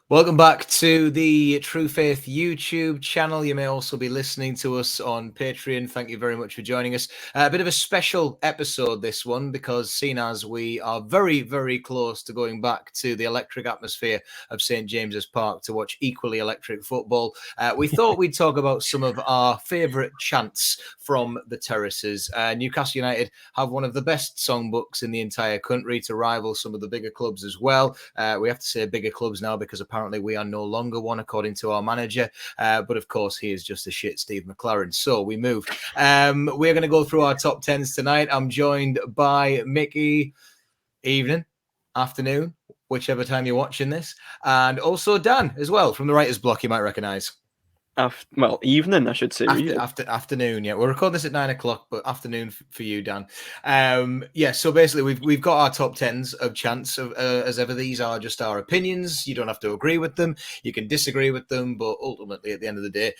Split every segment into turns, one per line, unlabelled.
Welcome back to the True Faith YouTube channel. You may also be listening to us on Patreon. Thank you very much for joining us. A bit of a special episode, this one, because seeing as we are very, very close to going back to the electric atmosphere of St. James's Park to watch equally electric football, we thought we'd talk about some of our favourite chants from the terraces. Newcastle United have one of the best songbooks in the entire country to rival some of the bigger clubs as well. We have to say bigger clubs now because apparently we are no longer one, according to our manager. But of course, he is just a shit Steve McLaren. So we move. We're going to go through our top 10s tonight. I'm joined by Mickey. Evening, afternoon, whichever time you're watching this. And also Dan as well from the writer's block, you might recognise.
Well, evening, I should say.
Afternoon, yeah. We're recording this at 9 o'clock, but afternoon for you, Dan. So basically we've got our top 10s of chants. As ever, these are just our opinions. You don't have to agree with them. You can disagree with them, but ultimately, at the end of the day,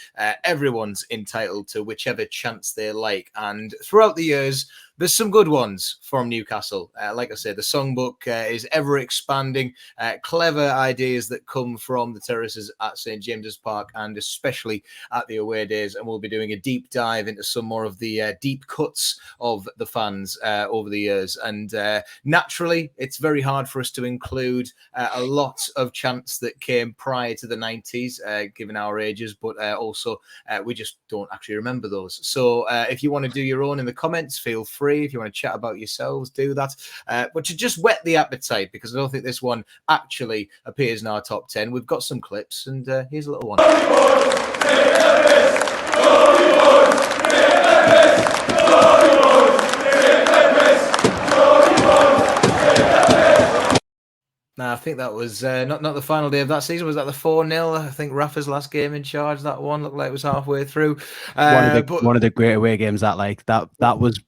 everyone's entitled to whichever chants they like. And throughout the years, there's some good ones from Newcastle. Like I said, the songbook is ever expanding. Clever ideas that come from the terraces at St. James's Park and especially at the away days. And we'll be doing a deep dive into some more of the deep cuts of the fans over the years. And naturally, it's very hard for us to include a lot of chants that came prior to the 90s, given our ages, but also we just don't actually remember those. So if you want to do your own in the comments, feel free. If you want to chat about yourselves, do that. But to just whet the appetite, because I don't think this one actually appears in our top 10. We've got some clips, and here's a little one. Now, I think that was not the final day of that season. Was that the 4-0? I think Rafa's last game in charge. That one looked like it was halfway through.
One of the great away games that was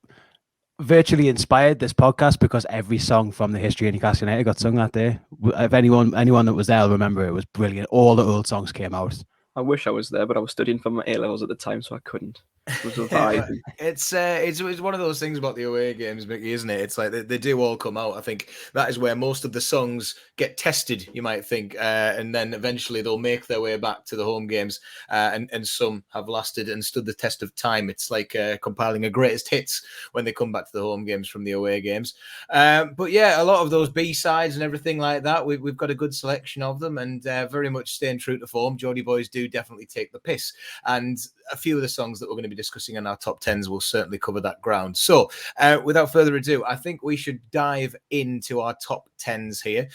virtually inspired this podcast because every song from the history of Newcastle United got sung that day. If anyone that was there will remember, it was brilliant. All the old songs came out.
I wish I was there, but I was studying for my A-levels at the time, so I couldn't. It was a vibe.
It's one of those things about the away games, Mickey, isn't it? It's like they do all come out. I think that is where most of the songs get tested, you might think, and then eventually they'll make their way back to the home games, and some have lasted and stood the test of time. It's like compiling a greatest hits when they come back to the home games from the away games. But yeah, a lot of those B-sides and everything like that, we've got a good selection of them, and very much staying true to form. Geordie boys do definitely take the piss, and a few of the songs that we're going to be discussing in our top 10s will certainly cover that ground. So without further ado, I think we should dive into our top 10s here.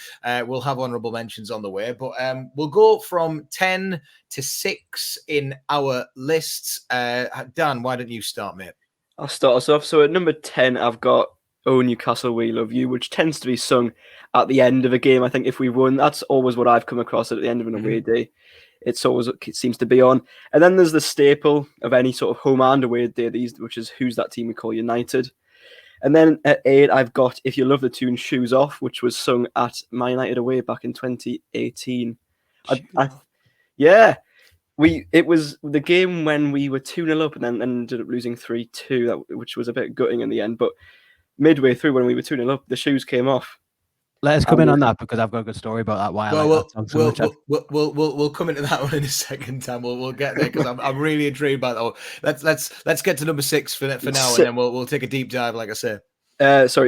We'll have honorable mentions on the way, but we'll go from 10 to 6 in our lists. Dan, why don't you start, mate?
I'll start us off. So at number 10, I've got "Oh Newcastle, We Love You," which tends to be sung at the end of a game. I think if we won, that's always what I've come across at the end of an away day. It seems to be on. And then there's the staple of any sort of home and away day, which is "Who's That Team We Call United." And then at 8, I've got "If You Love the Tune, Shoes Off," which was sung at Man United away back in 2018. It was the game when we were 2-0 up and then ended up losing 3-2, which was a bit gutting in the end. But midway through, when we were 2-0 up, the shoes came off.
Let us come in on that because I've got a good story about that. Why I like that song so much.
We'll come into that one in a second time. We'll get there because I'm really intrigued by that one. Let's get to number 6 for now, and then we'll take a deep dive, like I say.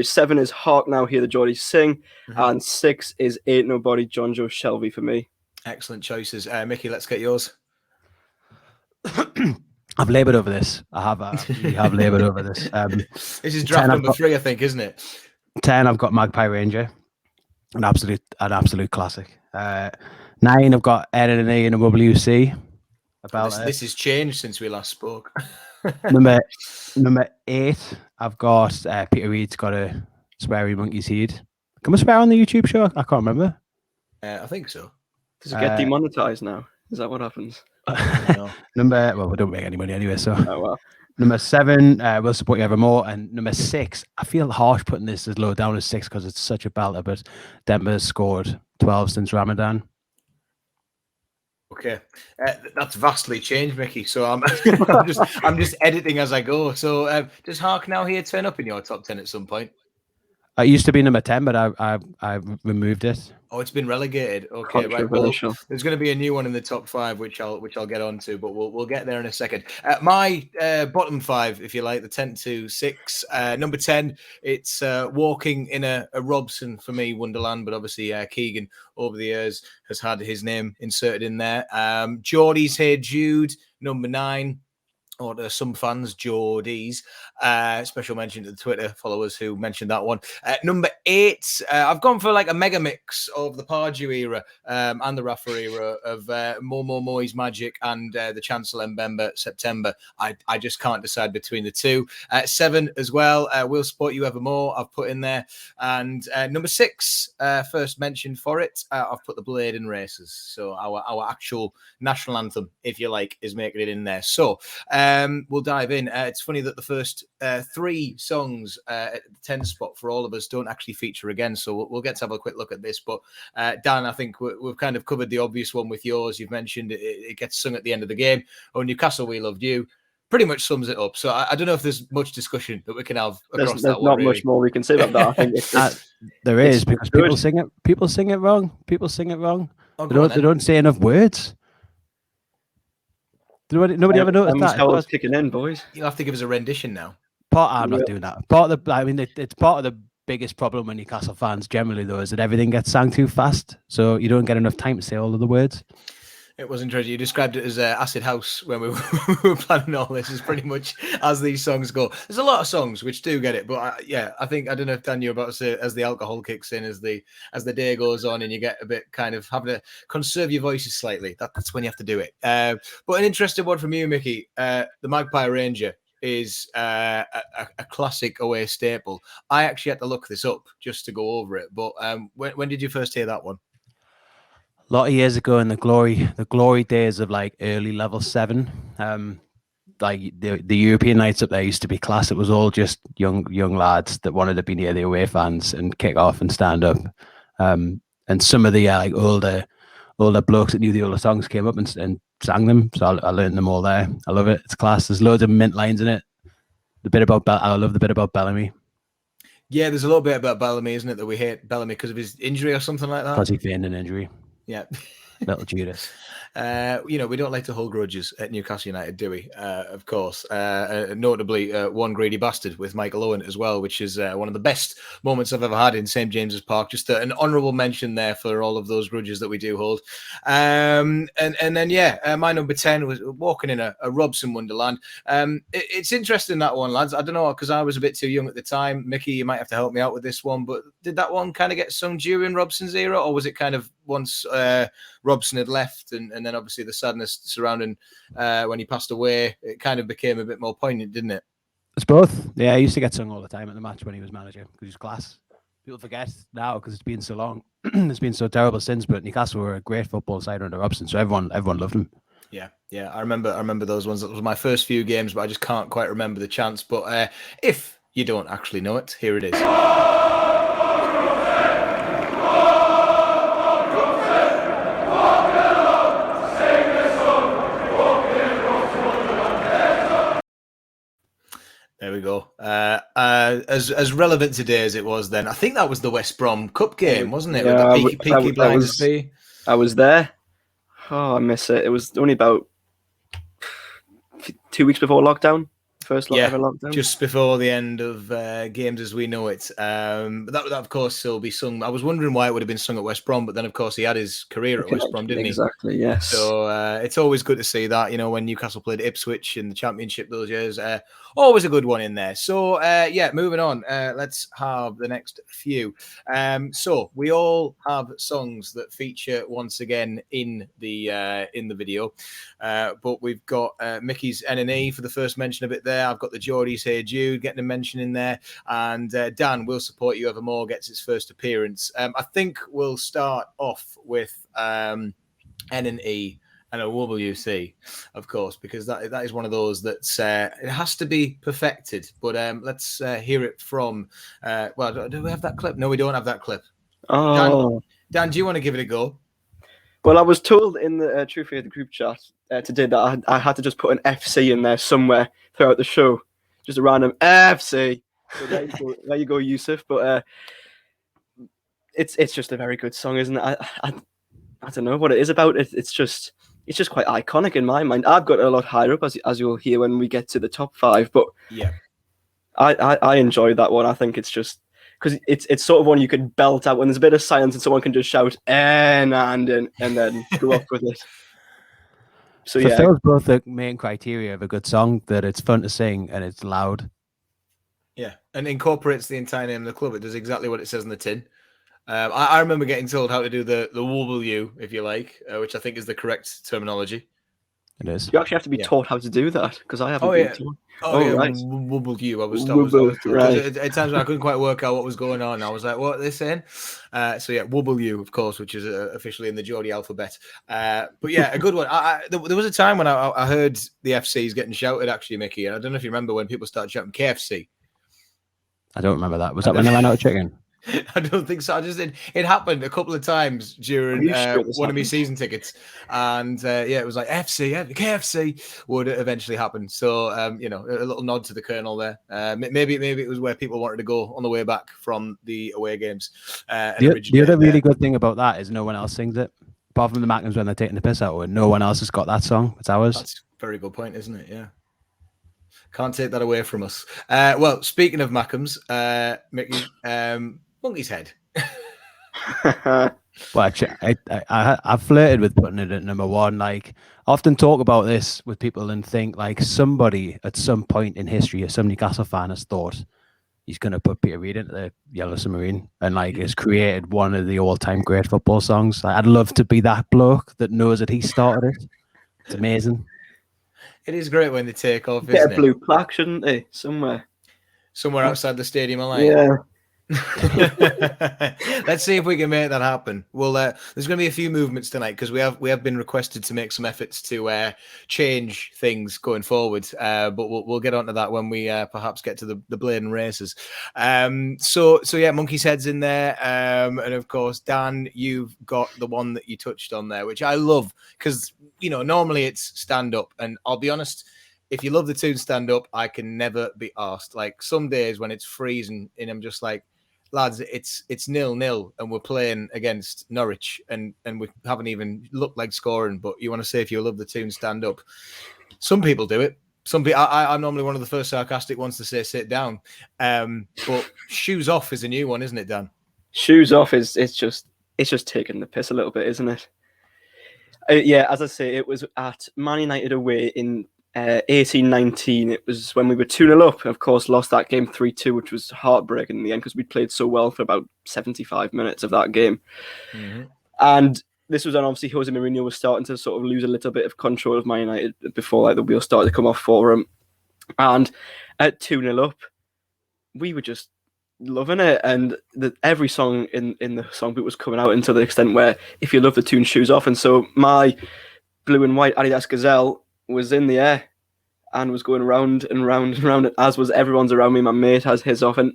7 is "Hark Now Hear the Geordies Sing," and 6 is "Ain't Nobody John Joe Shelby" for me.
Excellent choices, Mickey. Let's get yours.
I've laboured over this. I have laboured over this.
This is draft number 3, I think, isn't it?
10, I've got "Magpie Ranger," an absolute classic. 9, I've got "Erin and E" and a WC.
This has changed since we last spoke.
number 8, I've got Peter Reid's got a "Sweary Monkey Seed." Can we swear on the YouTube show? I can't remember.
I think so.
Does it get demonetized now? Is that what happens?
We don't make any money anyway, so.
Oh, well.
Number 7, "We'll Support You Evermore," and number 6, I feel harsh putting this as low down as 6 because it's such a belter, but Demba scored 12 since Ramadan.
Okay, that's vastly changed, Mickey. So I'm just editing as I go. So does "Hark Now Here" turn up in your top 10 at some point?
It used to be number 10, but I removed it.
Oh, it's been relegated. Okay, right. Well,
Controversial.
there's going to be a new one in the top 5, which I'll get onto, but we'll get there in a second. My bottom 5, if you like, the 10 to 6. Number 10, it's Walking in a Robson for me, Wonderland, but obviously Keegan over the years has had his name inserted in there. Geordies, Hey Jude, number 9. Or to some fans, Geordies. Special mention to the Twitter followers who mentioned that one. Number 8, I've gone for like a mega mix of the Pardew era and the Rafa era of Mo's Magic and the Chancellor Mbemba September. I just can't decide between the two. 7 as well, We'll Support You Evermore, I've put in there. And number 6, first mention for it, I've put the Blaydon Races. So our actual national anthem, if you like, is making it in there. So we'll dive in. It's funny that the first 3 songs at the 10 spot for all of us don't actually feature again, so we'll get to have a quick look at this. But Dan, I think we've kind of covered the obvious one with yours. You've mentioned it gets sung at the end of the game. Oh, Newcastle, we loved you. Pretty much sums it up. So I don't know if there's much discussion that we can have across that one.
There's not much more we can say about that. I think
there is, because people sing it. People sing it wrong.
Oh,
they don't say enough words. Nobody ever noticed that?
How it's kicking in, boys.
You'll have to give us a rendition now.
I'm not doing that. It's part of the biggest problem with Newcastle fans generally, though, is that everything gets sung too fast, so you don't get enough time to say all of the words.
It was interesting. You described it as acid house when we were planning all this. Is pretty much as these songs go. There's a lot of songs which do get it, but I don't know if Dan, you're about to say as the alcohol kicks in, as the day goes on, and you get a bit kind of having to conserve your voices slightly. That's when you have to do it. But an interesting one from you, Mickey. The Magpie Ranger is a classic away staple. I actually had to look this up just to go over it. But when did you first hear that one?
A lot of years ago in the glory days of like early level 7, like the European nights up there used to be class. It was all just young lads that wanted to be near the away fans and kick off and stand up. And some of the like older blokes that knew the older songs came up and sang them. So I learned them all there. I love it. It's class. There's loads of mint lines in it. I love the bit about Bellamy.
Yeah, there's a little bit about Bellamy, isn't it? That we hate Bellamy because of his injury or something like that.
Because he feigned an injury.
Yeah.
Little Judas.
We don't like to hold grudges at Newcastle United, do we? Of course. Notably, One Greedy Bastard with Michael Owen as well, which is one of the best moments I've ever had in St. James's Park. Just an honourable mention there for all of those grudges that we do hold. And then, my number 10 was Walking in a Robson Wonderland. It's interesting, that one, lads. I don't know, because I was a bit too young at the time. Mickey, you might have to help me out with this one, but did that one kind of get sung during Robson's era, or was it kind of once Robson had left and then obviously the sadness surrounding when he passed away, it kind of became a bit more poignant, didn't it?
It's both. Yeah, he used to get sung all the time at the match when he was manager because he's class. People forget now because it's been so long. It's been so terrible since, but Newcastle were a great football side under Robson, so everyone loved him.
Yeah. I remember those ones. That was my first few games, but I just can't quite remember the chants. But if you don't actually know it, here it is. There we go. As relevant today as it was then, I think that was the West Brom Cup game, wasn't it?
Yeah,
with the Peaky Blinders.
I was there. Oh, I miss it. It was only about 2 weeks before lockdown. First ever lockdown.
Just before the end of games as we know it. But that of course will be sung. I was wondering why it would have been sung at West Brom, but then of course he had his career at West Brom, didn't he?
Exactly, yes.
So it's always good to see that, when Newcastle played Ipswich in the Championship those years. Always a good one in there. So moving on. Let's have the next few. So we all have songs that feature once again in the video, but we've got Mickey's N&E for the first mention of it there. I've got the Geordies, Hey Jude, getting a mention in there, and Dan, We'll Support You Evermore, gets its first appearance. I think we'll start off with N&E and a WC, of course, because that is one of those that's it has to be perfected. But let's hear it from. Do we have that clip? No, we don't have that clip.
Oh,
Dan, do you want to give it a go?
Well, I was told in the True Faith group chat today that I had to just put an FC in there somewhere throughout the show, just a random FC. So there you go, Yusuf. But it's just a very good song, isn't it? I don't know what it is about it. It's just quite iconic in my mind. I've got it a lot higher up, as you'll hear when we get to the top 5. But
yeah,
I enjoyed that one. I think it's just because it's sort of one you can belt out when there's a bit of silence and someone can just shout and then go off with it. So yeah,
fulfills both the main criteria of a good song, that it's fun to sing and it's loud.
Yeah, and incorporates the entire name of the club. It does exactly what it says on the tin. I remember getting told how to do the wobble you, if you like, which I think is the correct terminology.
It is.
you actually have to be taught how to do that, because I haven't been taught.
Right. Wobble you. I was told.
Right.
At times when I couldn't quite work out what was going on, I was like, "What are they saying?" So yeah, wobble you, of course, which is officially in the Geordie alphabet. But yeah, a good one. There was a time when I heard the FCs getting shouted, actually, Mickey. And I don't know if you remember when people started shouting KFC.
I don't remember that. Was that when they ran out of chicken?
I don't think so. It happened a couple of times during one of my season tickets, and it was like KFC would eventually happen. So a little nod to the Colonel there. Maybe it was where people wanted to go on the way back from the away games.
The other really good thing about that is no one else sings it, apart from the Mackems when they're taking the piss out of it. No one else has got that song. It's ours.
That's a very good point, isn't it? Yeah. Can't take that away from us. Well, speaking of Mackems, Mickey, Monkey's Head.
Well, I've flirted with putting it at number 1. Like, I often talk about this with people and think like somebody at some point in history, some Newcastle fan has thought he's going to put Peter Reid into the Yellow Submarine and like has created one of the all-time great football songs. Like, I'd love to be that bloke that knows that he started it. It's amazing.
It is great when they take off,
Get
isn't
a blue plaque, shouldn't they? Somewhere
outside the stadium, I like.
Yeah.
Let's see if we can make that happen. Well, there's going to be a few movements tonight because we have been requested to make some efforts to change things going forward. But we'll get onto that when we perhaps get to the Blaydon Races. So yeah, Monkey's Head's in there, and of course, Dan, you've got the one that you touched on there, which I love because normally it's stand up, and I'll be honest. If you love the tune stand up, I can never be asked. Like some days when it's freezing and I'm just like, lads, it's 0-0 and we're playing against Norwich and we haven't even looked like scoring, but you want to say if you love the tune stand up. Some people do it. Some people, I'm normally one of the first sarcastic ones to say sit down. But Shoes Off is a new one, isn't it, Dan?
Shoes Off it's just taking the piss a little bit, isn't it? Yeah, as I say, it was at Man United away in 18-19. It was when we were 2-0 up. Of course, lost that game 3-2, which was heartbreaking in the end because we played so well for about 75 minutes of that game. Mm-hmm. And this was when obviously Jose Mourinho was starting to sort of lose a little bit of control of Man United before the wheels started to come off for him. And at 2-0 up, we were just loving it. And every song in the songbook was coming out into the extent where if you love the tune, Shoes Off. And so my blue and white Adidas Gazelle was in the air and was going round and round and round, as was everyone's around me. My mate has his off, and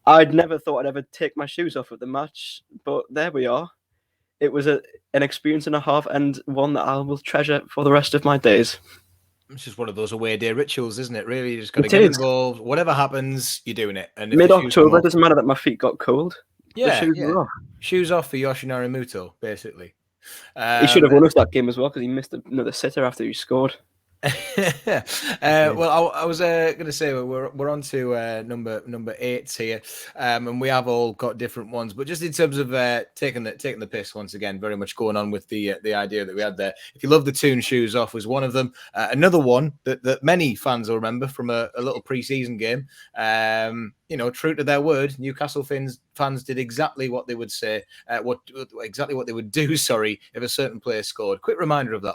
I'd never thought I'd ever take my shoes off at the match, but there we are. It was an experience and a half, and one that I will treasure for the rest of my days.
It's just one of those away day rituals, isn't it? Really, you just got to get involved. Whatever happens, you're doing it. And
mid-October, it doesn't matter that my feet got cold.
Yeah, shoes off for Yoshinari Muto, basically.
He should have won us that game as well because he missed another sitter after he scored.
Well, I was going to say we're on to number 8 here, and we have all got different ones. But just in terms of taking the piss, once again, very much going on with the idea that we had there. If you love the tune, Shoes Off was one of them. Another one that many fans will remember from a little pre-season game. True to their word, Newcastle fans did exactly what they would say, exactly what they would do. Sorry, if a certain player scored. Quick reminder of that.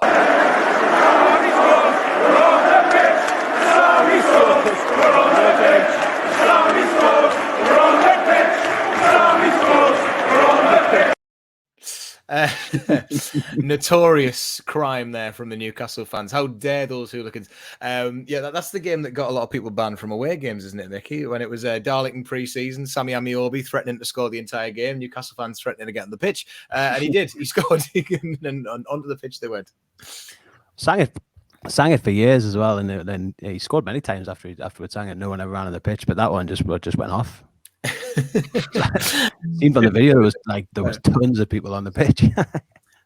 Notorious crime there from the Newcastle fans. How dare those hooligans? That's the game that got a lot of people banned from away games, isn't it, Mickey? When it was Darlington pre-season, Sammy Amiobi threatening to score the entire game, Newcastle fans threatening to get on the pitch, and he did. He scored, and onto the pitch they went.
Sang it for years as well, and then he scored many times afterwards. Sang it, no one ever ran on the pitch, but that one just went off. Seen from the video, there was tons of people on the pitch.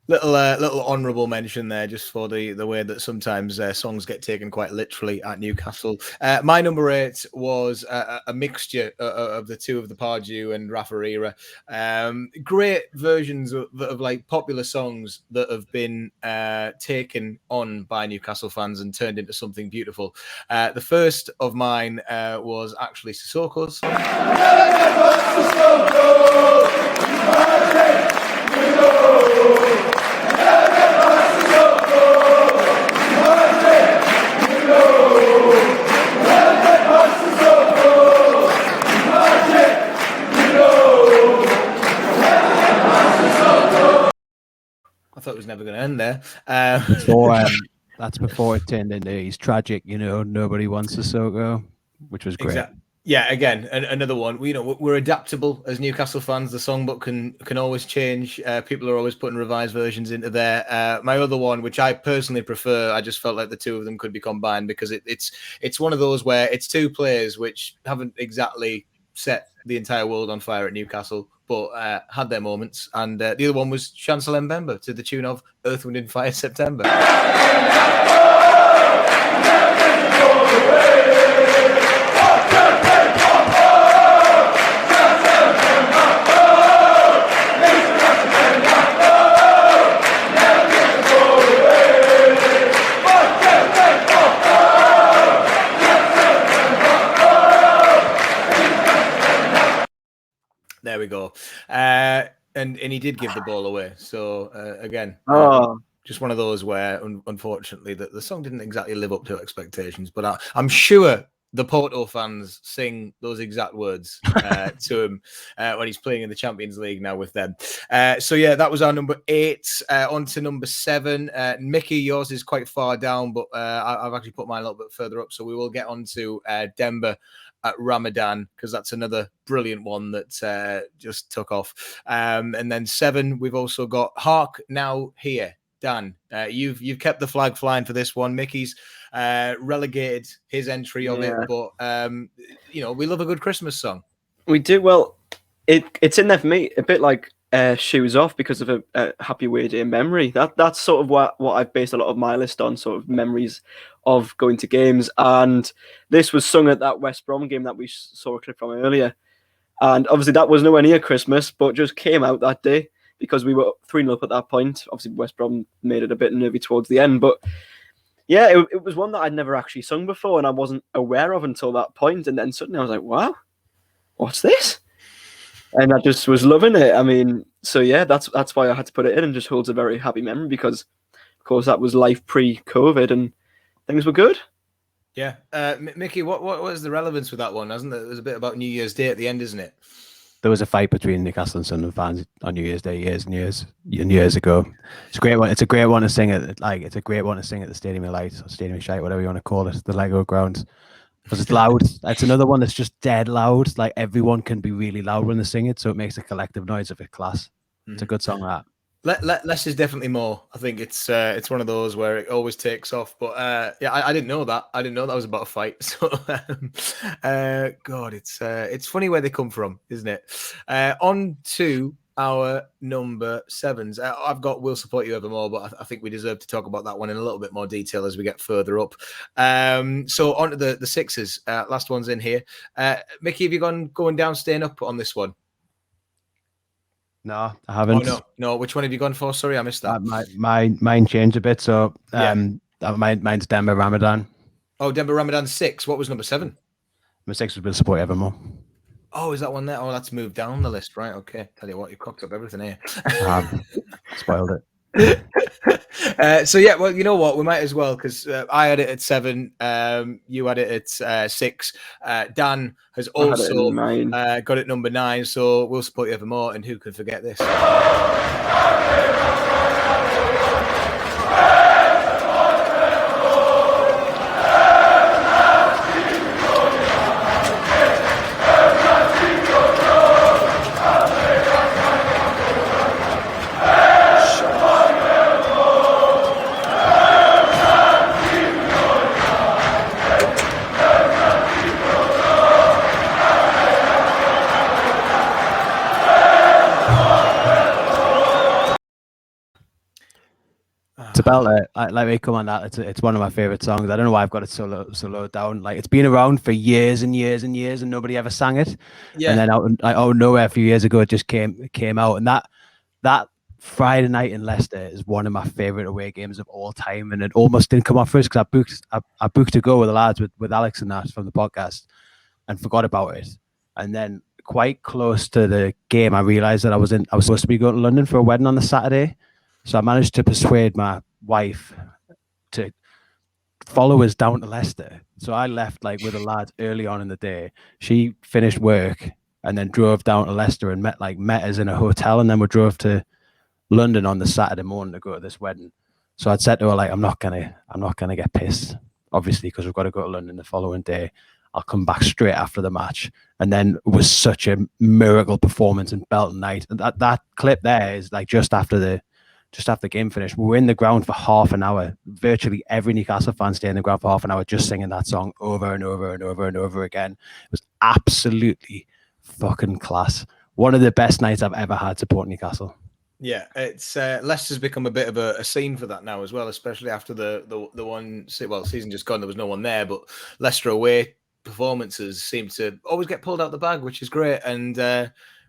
Little honourable mention there, just for the way that sometimes songs get taken quite literally at Newcastle. My number 8 was a mixture of the two of the Pardew and Rafa era. Great versions of like popular songs that have been taken on by Newcastle fans and turned into something beautiful. The first of mine was actually Sissoko's. I thought it was never going to end there.
That's before it turned into He's Tragic, Nobody Wants Sissoko, which was great.
Exactly. Yeah, again, another one. We're adaptable as Newcastle fans. The songbook can always change. People are always putting revised versions into there. My other one, which I personally prefer, I just felt like the two of them could be combined because it's one of those where it's two players which haven't exactly set the entire world on fire at Newcastle, but had their moments. And the other one was Chancellor Mbemba to the tune of Earth, Wind and Fire September. There we go. And he did give the ball away. So again, just one of those where unfortunately the song didn't exactly live up to expectations. But I'm sure the Porto fans sing those exact words to him when he's playing in the Champions League now with them. So yeah, that was our number 8. On to number 7. Mickey, yours is quite far down, but I've actually put mine a little bit further up. So we will get on to Demba at Ramadan, because that's another brilliant one that just took off. And then 7, we've also got Hark Now Here. Dan, you've kept the flag flying for this one. Mickey's relegated his entry of it, but we love a good Christmas song.
We do. Well, it's in there for me, a bit like Shoes Off, because of a Happy Way Day memory. That's sort of what I've based a lot of my list on, sort of memories of going to games. And this was sung at that West Brom game that we saw a clip from earlier. And obviously that was nowhere near Christmas, but just came out that day because we were 3-0 up at that point. Obviously West Brom made it a bit nervy towards the end, but yeah, it was one that I'd never actually sung before and I wasn't aware of until that point. And then suddenly I was like, wow, what's this? And I just was loving it. I mean, so yeah, that's why I had to put it in, and just holds a very happy memory because, of course, that was life pre-COVID and things were good.
Yeah. Mickey, what was the relevance with that one? Hasn't there? There's a bit about New Year's Day at the end, isn't it?
There was a fight between Newcastle and Sunderland fans on New Year's Day years and years ago. It's a great one. It's a great one to sing at it's a great one to sing at the Stadium of Light or Stadium of Shite, whatever you want to call it, the Lego grounds. Because it's loud. It's another one that's just dead loud. Like everyone can be really loud when they sing it, so it makes a collective noise of a class. It's a good song, that.
Less is definitely more. I think it's one of those where it always takes off. But I didn't know that. I didn't know that was about a fight. So God, it's funny where they come from, isn't it? On to our number 7s. I've got We'll Support You Evermore, but I think we deserve to talk about that one in a little bit more detail as we get further up. So on to the 6s. Last one's in here. Mickey, have you going down, staying up on this one?
No, I haven't.
Oh, no. Which one have you gone for? Sorry, I missed that.
Mine changed a bit. So mine's Demba Ramadan.
Oh, Demba Ramadan 6. What was number 7?
Number 6 was We'll Support You Evermore.
Oh, is that one there? Oh, that's moved down the list, right? Okay. Tell you what, you cocked up everything here.
Spoiled it.
So yeah, well, you know what? We might as well, because I had it at 7. You had it at 6. Dan has also got it number 9. So We'll Support You Evermore, and who could forget this?
belter. Let me come on that. It's one of my favorite songs. I don't know why I've got it so low down. Like it's been around for years and years and years, and nobody ever sang it.
Yeah.
And then out of nowhere a few years ago, it just came out. And that Friday night in Leicester is one of my favorite away games of all time. And it almost didn't come off first because I booked to go with the lads with Alex and that from the podcast, and forgot about it. And then quite close to the game, I realized that I was supposed to be going to London for a wedding on the Saturday. So I managed to persuade my wife to follow us down to Leicester. So I left like with the lads early on in the day. She finished work and then drove down to Leicester and met us in a hotel, and then we drove to London on the Saturday morning to go to this wedding. So I'd said to her, like, I'm not gonna get pissed, obviously, because we've got to go to London the following day. I'll come back straight after the match. And then it was such a miracle performance and belting night. And that clip there is like just after the game finished. We were in the ground for half an hour. Virtually every Newcastle fan stayed in the ground for half an hour just singing that song over and over and over and over again. It was absolutely fucking class. One of the best nights I've ever had supporting Newcastle.
Yeah, it's Leicester's become a bit of a scene for that now as well, especially after the one season just gone. There was no one there, but Leicester away performances seem to always get pulled out the bag, which is great. And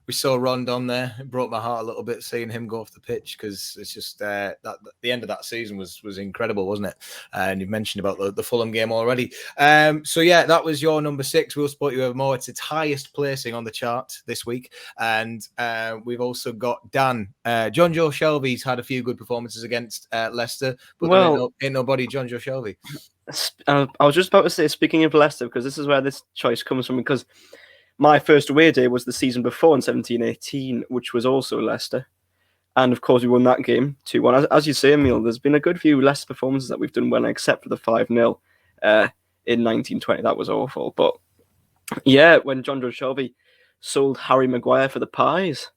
we saw Rondon there. It broke my heart a little bit seeing him go off the pitch, because it's just that the end of that season was incredible, wasn't it? And you've mentioned about the Fulham game already. So yeah, that was your number 6. We'll support you evermore. It's its highest placing on the chart this week. And we've also got Dan. John Joe Shelby's had a few good performances against Leicester, but ain't nobody John Joe Shelby.
I was just about to say, speaking of Leicester, because this is where this choice comes from, because my first away day was the season before in 17-18, which was also Leicester. And of course, we won that game 2-1. As you say, Emil, there's been a good few Leicester performances that we've done well, except for the 5-0 in 1920. That was awful. But yeah, when John Joe Shelby sold Harry Maguire for the Pies,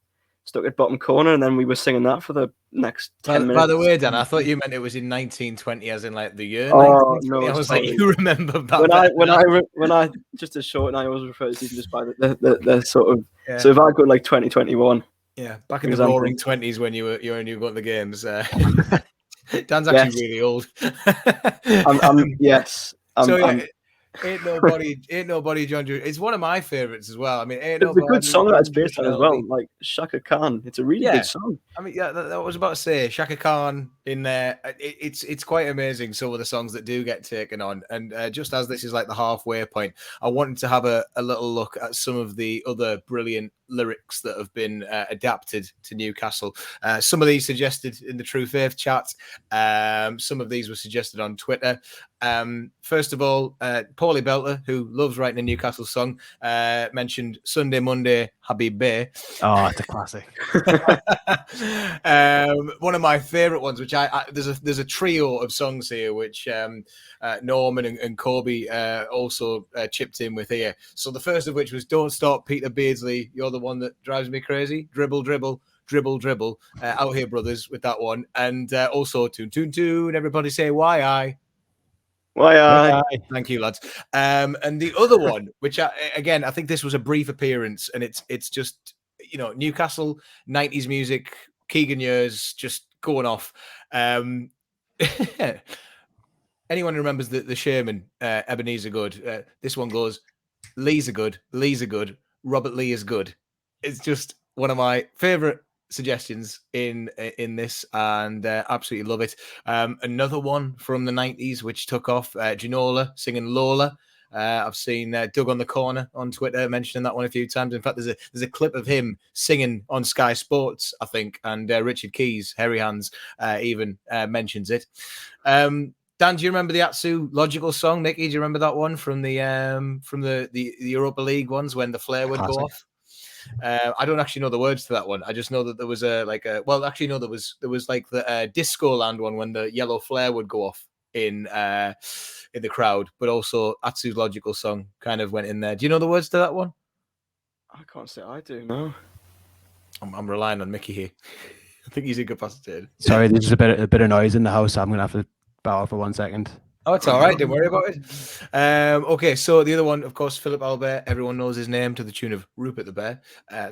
stuck at bottom corner, and then we were singing that for the next 10 minutes.
By the way, Dan, I thought you meant it was in 1920, as in like the year.
Oh no!
I was like, you remember that?
When I just as short, and I always refer to season just by the sort of. Yeah. So if I go like 2021.
Yeah, back in the roaring 20s when you were going to the games. Dan's actually really old.
Yes.
Ain't nobody, John Drew. It's one of my favorites as well. I mean,
it's a good song that it's based on as well. Like Shaka Khan, it's a really good song.
I mean, yeah, that was about to say Shaka Khan in there. It's quite amazing. Some of the songs that do get taken on, and just as this is like the halfway point, I wanted to have a little look at some of the other brilliant lyrics that have been adapted to Newcastle. Some of these suggested in the True Faith chat. Some of these were suggested on Twitter. First of all, Paulie Belter, who loves writing a Newcastle song, mentioned Sunday, Monday, Habib Bey.
Oh, it's a classic.
One of my favourite ones, which there's a trio of songs here, which Norman and Corby also chipped in with here. So the first of which was Don't Stop, Peter Beardsley, You're the One That Drives Me Crazy, Dribble, Dribble, Dribble, Dribble, Out Here Brothers with that one. And also Toon, Toon, Toon, everybody say why I. Thank you, lads. And the other one, which I think this was a brief appearance, and it's just, Newcastle 90s music, Keegan years, just going off. Anyone who remembers the Sherman, Ebenezer Good, this one goes, Lee's a good, Robert Lee is good. It's just one of my favourite suggestions in this, and absolutely love it. Another one from the 90s which took off, Ginola singing Lola. I've seen Doug on the Corner on Twitter mentioning that one a few times. In fact, there's a clip of him singing on Sky Sports, I think, and Richard Keys, Hairy Hands, even mentions it. Dan, do you remember the Atsu Logical song? Nicky, do you remember that one from the Europa League ones when the flare would go off? I don't actually know the words to that one. I just know that there was there was like the Disco Land one when the yellow flare would go off in the crowd, but also Atsu's Logical song kind of went in there. Do you know the words to that one?
I can't say I do. No,
I'm relying on Mickey here. I think he's incapacitated.
Sorry, there's just a bit of noise in the house. So I'm gonna have to bow for 1 second.
Oh, it's all right. Don't worry about it. Okay, so the other one, of course, Philip Albert. Everyone knows his name to the tune of Rupert the Bear.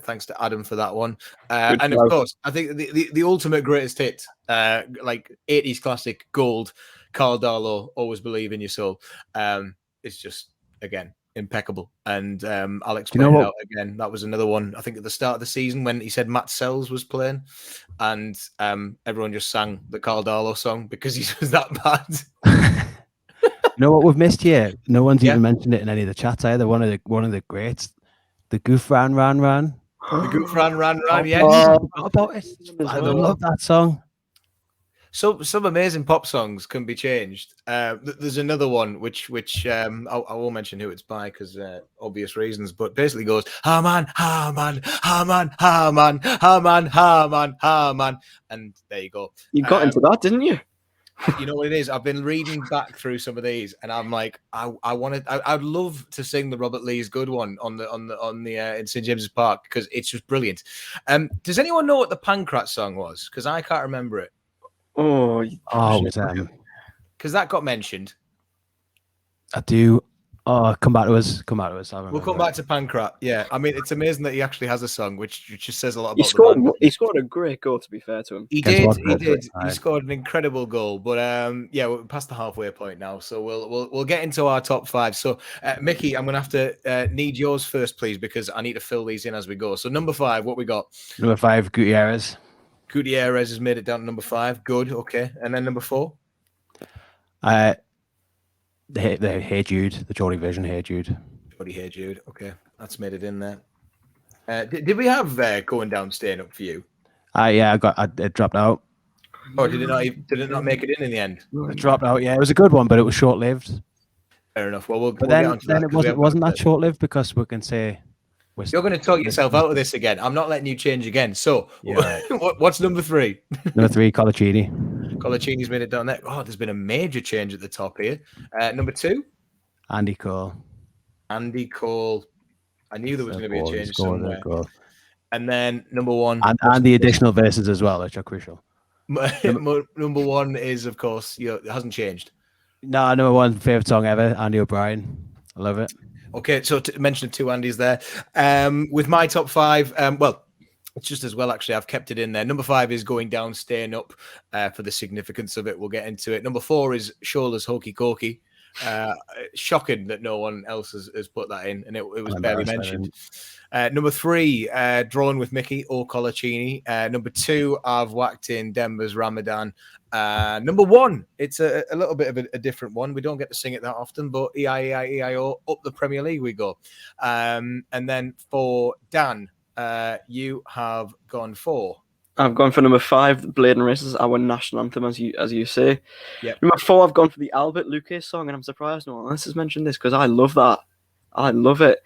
Thanks to Adam for that one. And of course, I think the ultimate greatest hit, like 80s classic gold, Carl Darlow, Always Believe in Your Soul. It's just, again, impeccable. And I'll explain it out again. That was another one, I think, at the start of the season when he said Matt Sells was playing. And everyone just sang the Carl Darlow song because he was that bad.
You know what we've missed here? No one's even mentioned it in any of the chats either. One of the greats, the goof ran.
The goof ran. Yes,
about it. I love that song.
So some amazing pop songs can be changed. There's another one which I won't mention who it's by because obvious reasons, but basically goes ha man, and there you go.
You got into that, didn't you?
You know what it is? I've been reading back through some of these, and I'm like, I'd love to sing the Robert Lee's Good one on the in St James's Park because it's just brilliant. Does anyone know what the Pancrat song was? Because I can't remember it.
Because
that got mentioned.
I do. Oh, come back to us.
We'll come back to Pancrat. Yeah, I mean, it's amazing that he actually has a song, which just says a lot about.
He scored a great goal. To be fair to him,
he did. He scored an incredible goal. But yeah, we're past the halfway point now, so we'll get into our top five. So, Mickey, I'm gonna have to need yours first, please, because I need to fill these in as we go. So, number 5, what we got?
Number 5, Gutierrez.
Gutierrez has made it down to number 5. Good, okay. And then number 4.
The Hey Jude, the Geordie version, Hey Jude.
Hey Jude, okay. That's made it in there. Did we have Going Down, Staying Up for you?
Yeah, it dropped out.
Oh, did it not make it in the end?
It dropped out, yeah. It was a good one, but it was short-lived.
Fair enough. Well,
then it wasn't that short-lived because we can say...
You're going to talk yourself out of this again. I'm not letting you change again. So, what's number 3?
Number 3, Coloccini.
Coloccini's made it down there. Oh, there's been a major change at the top here. Number 2?
Andy Cole.
I knew there was going to be a change somewhere. And then number 1.
And the additional verses as well, which are crucial.
Number 1 is, of course, it hasn't changed.
No, number 1 favourite song ever, Andy O'Brien. I love it.
Okay, so to mention 2 Andys there. With my top 5, it's just as well, actually. I've kept it in there. Number 5 is Going Down, Staying Up for the significance of it. We'll get into it. Number 4 is Shoulders, Hokey Cokey. Shocking that no one else has put that in, and it was barely mentioned. Number 3, Drawn with Mickey or Coloccini. Number 2, I've whacked in Demba's Ramadan. Number 1, it's a little bit of a different one. We don't get to sing it that often, but EIO, up the Premier League we go. And then for Dan, you have gone for...
I've gone for number 5, Blaydon Races, our national anthem, as you say.
Yep.
Number 4, I've gone for the Albert Luque song, and I'm surprised no one else has mentioned this because I love that. I love it.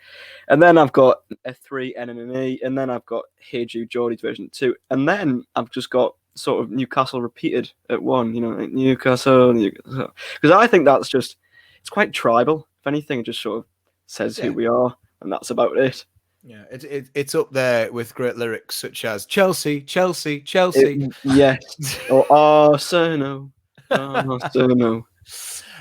And then I've got F3, NMME, and then I've got Hey Jude, Geordies version 2. And then I've just got sort of Newcastle repeated at 1, like Newcastle. Because I think that's just, it's quite tribal. If anything, it just sort of says who we are, and that's about it.
Yeah, it's up there with great lyrics such as Chelsea, Chelsea, Chelsea.
Yes. Or Arsenal. Arsenal.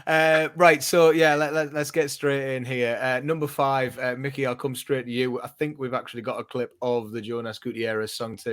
Right, so yeah, let's get straight in here. Number 5, Mickey, I'll come straight to you. I think we've actually got a clip of the Jonas Gutierrez song too.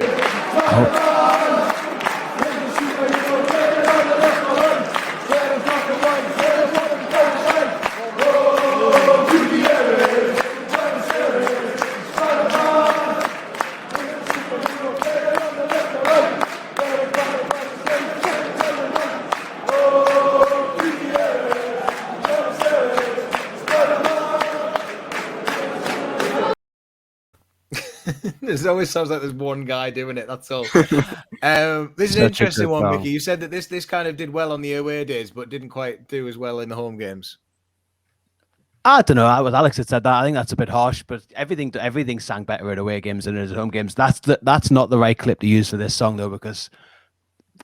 It always sounds like there's one guy doing it. That's all. This is an interesting one, Mickey. You said that this kind of did well on the away days, but didn't quite do as well in the home games.
I don't know. Alex had said that. I think that's a bit harsh, but everything sang better at away games than at home games. That's not the right clip to use for this song though, because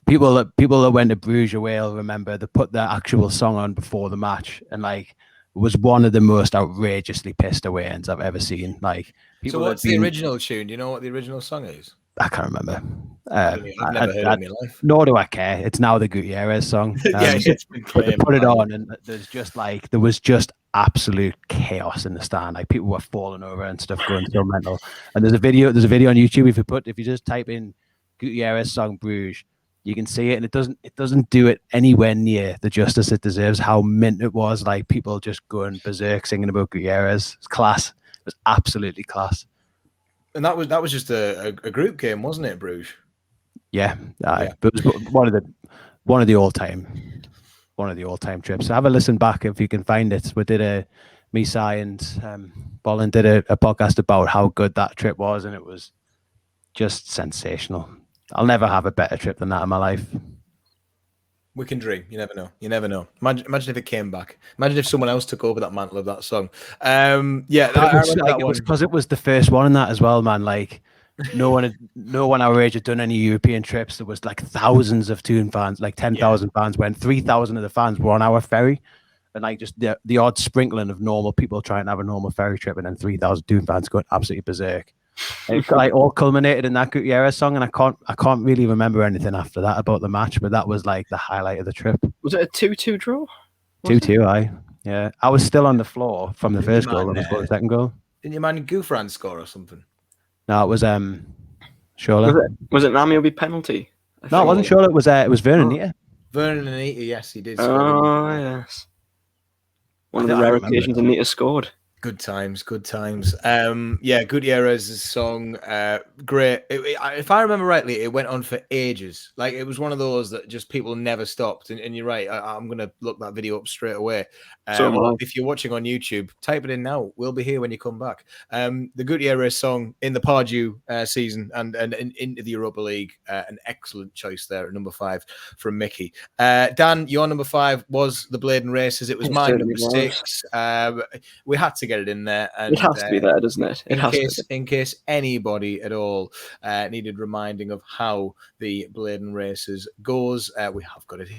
people that went to Bruges away will remember they put the actual song on before the match, and like it was one of the most outrageously pissed away ends I've ever seen. Like,
so what's the original tune? Do you know what the original song is?
I can't remember.
I've never heard it in my life.
Nor do I care. It's now the Gutierrez song.
Yeah, it's been
but they
claimed.
put it on, and there was just absolute chaos in the stand. Like people were falling over and stuff, going so mental. And there's a video on YouTube. If you just type in Gutierrez song Bruges, you can see it, and it doesn't do it anywhere near the justice it deserves. How mint it was, like people just going berserk singing about Gutierrez. It's class. It was absolutely class.
And that was just a group game, wasn't it, Bruges?
Yeah, but it was one of the all time trips. So have a listen back if you can find it. We did me, Si, and Bolin did a podcast about how good that trip was, and it was just sensational. I'll never have a better trip than that in my life.
We can dream. You never know. You never know. Imagine if it came back. Imagine if someone else took over that mantle of that song.
It was because it was the first one in that as well, man. Like no one our age had done any European trips. There was like thousands of Toon fans, like 10,000 fans. When 3,000 of the fans were on our ferry, and like just the odd sprinkling of normal people trying to have a normal ferry trip, and then 3,000 Toon fans going absolutely berserk. It like all culminated in that Gutierrez song, and I can't really remember anything after that about the match, but that was like the highlight of the trip.
Was it a 2-2 draw?
2-2, yeah. I was still on the floor from the first goal and the second goal.
Didn't you mind Gouffran score or something?
No, it was Shola.
Was it an Amiobi penalty?
No, it wasn't Shola. It was Vernon Nita.
Vernon Nita, yes, he did.
Oh, yes. One of the rare occasions Nita scored.
Good times. Gutierrez's song, great. If I remember rightly, it went on for ages. Like it was one of those that just people never stopped. And you're right. I'm gonna look that video up straight away. If you're watching on YouTube, type it in now. We'll be here when you come back. The Gutierrez song in the Pardew season and into the Europa League. An excellent choice there at number 5 from Mickey. Dan, your number 5 was the Blaydon Races. It was my number 6. We had to get it in there, and
it has to be there, doesn't it?
In case anybody at all needed reminding of how the Blaydon Races goes, we have got it here.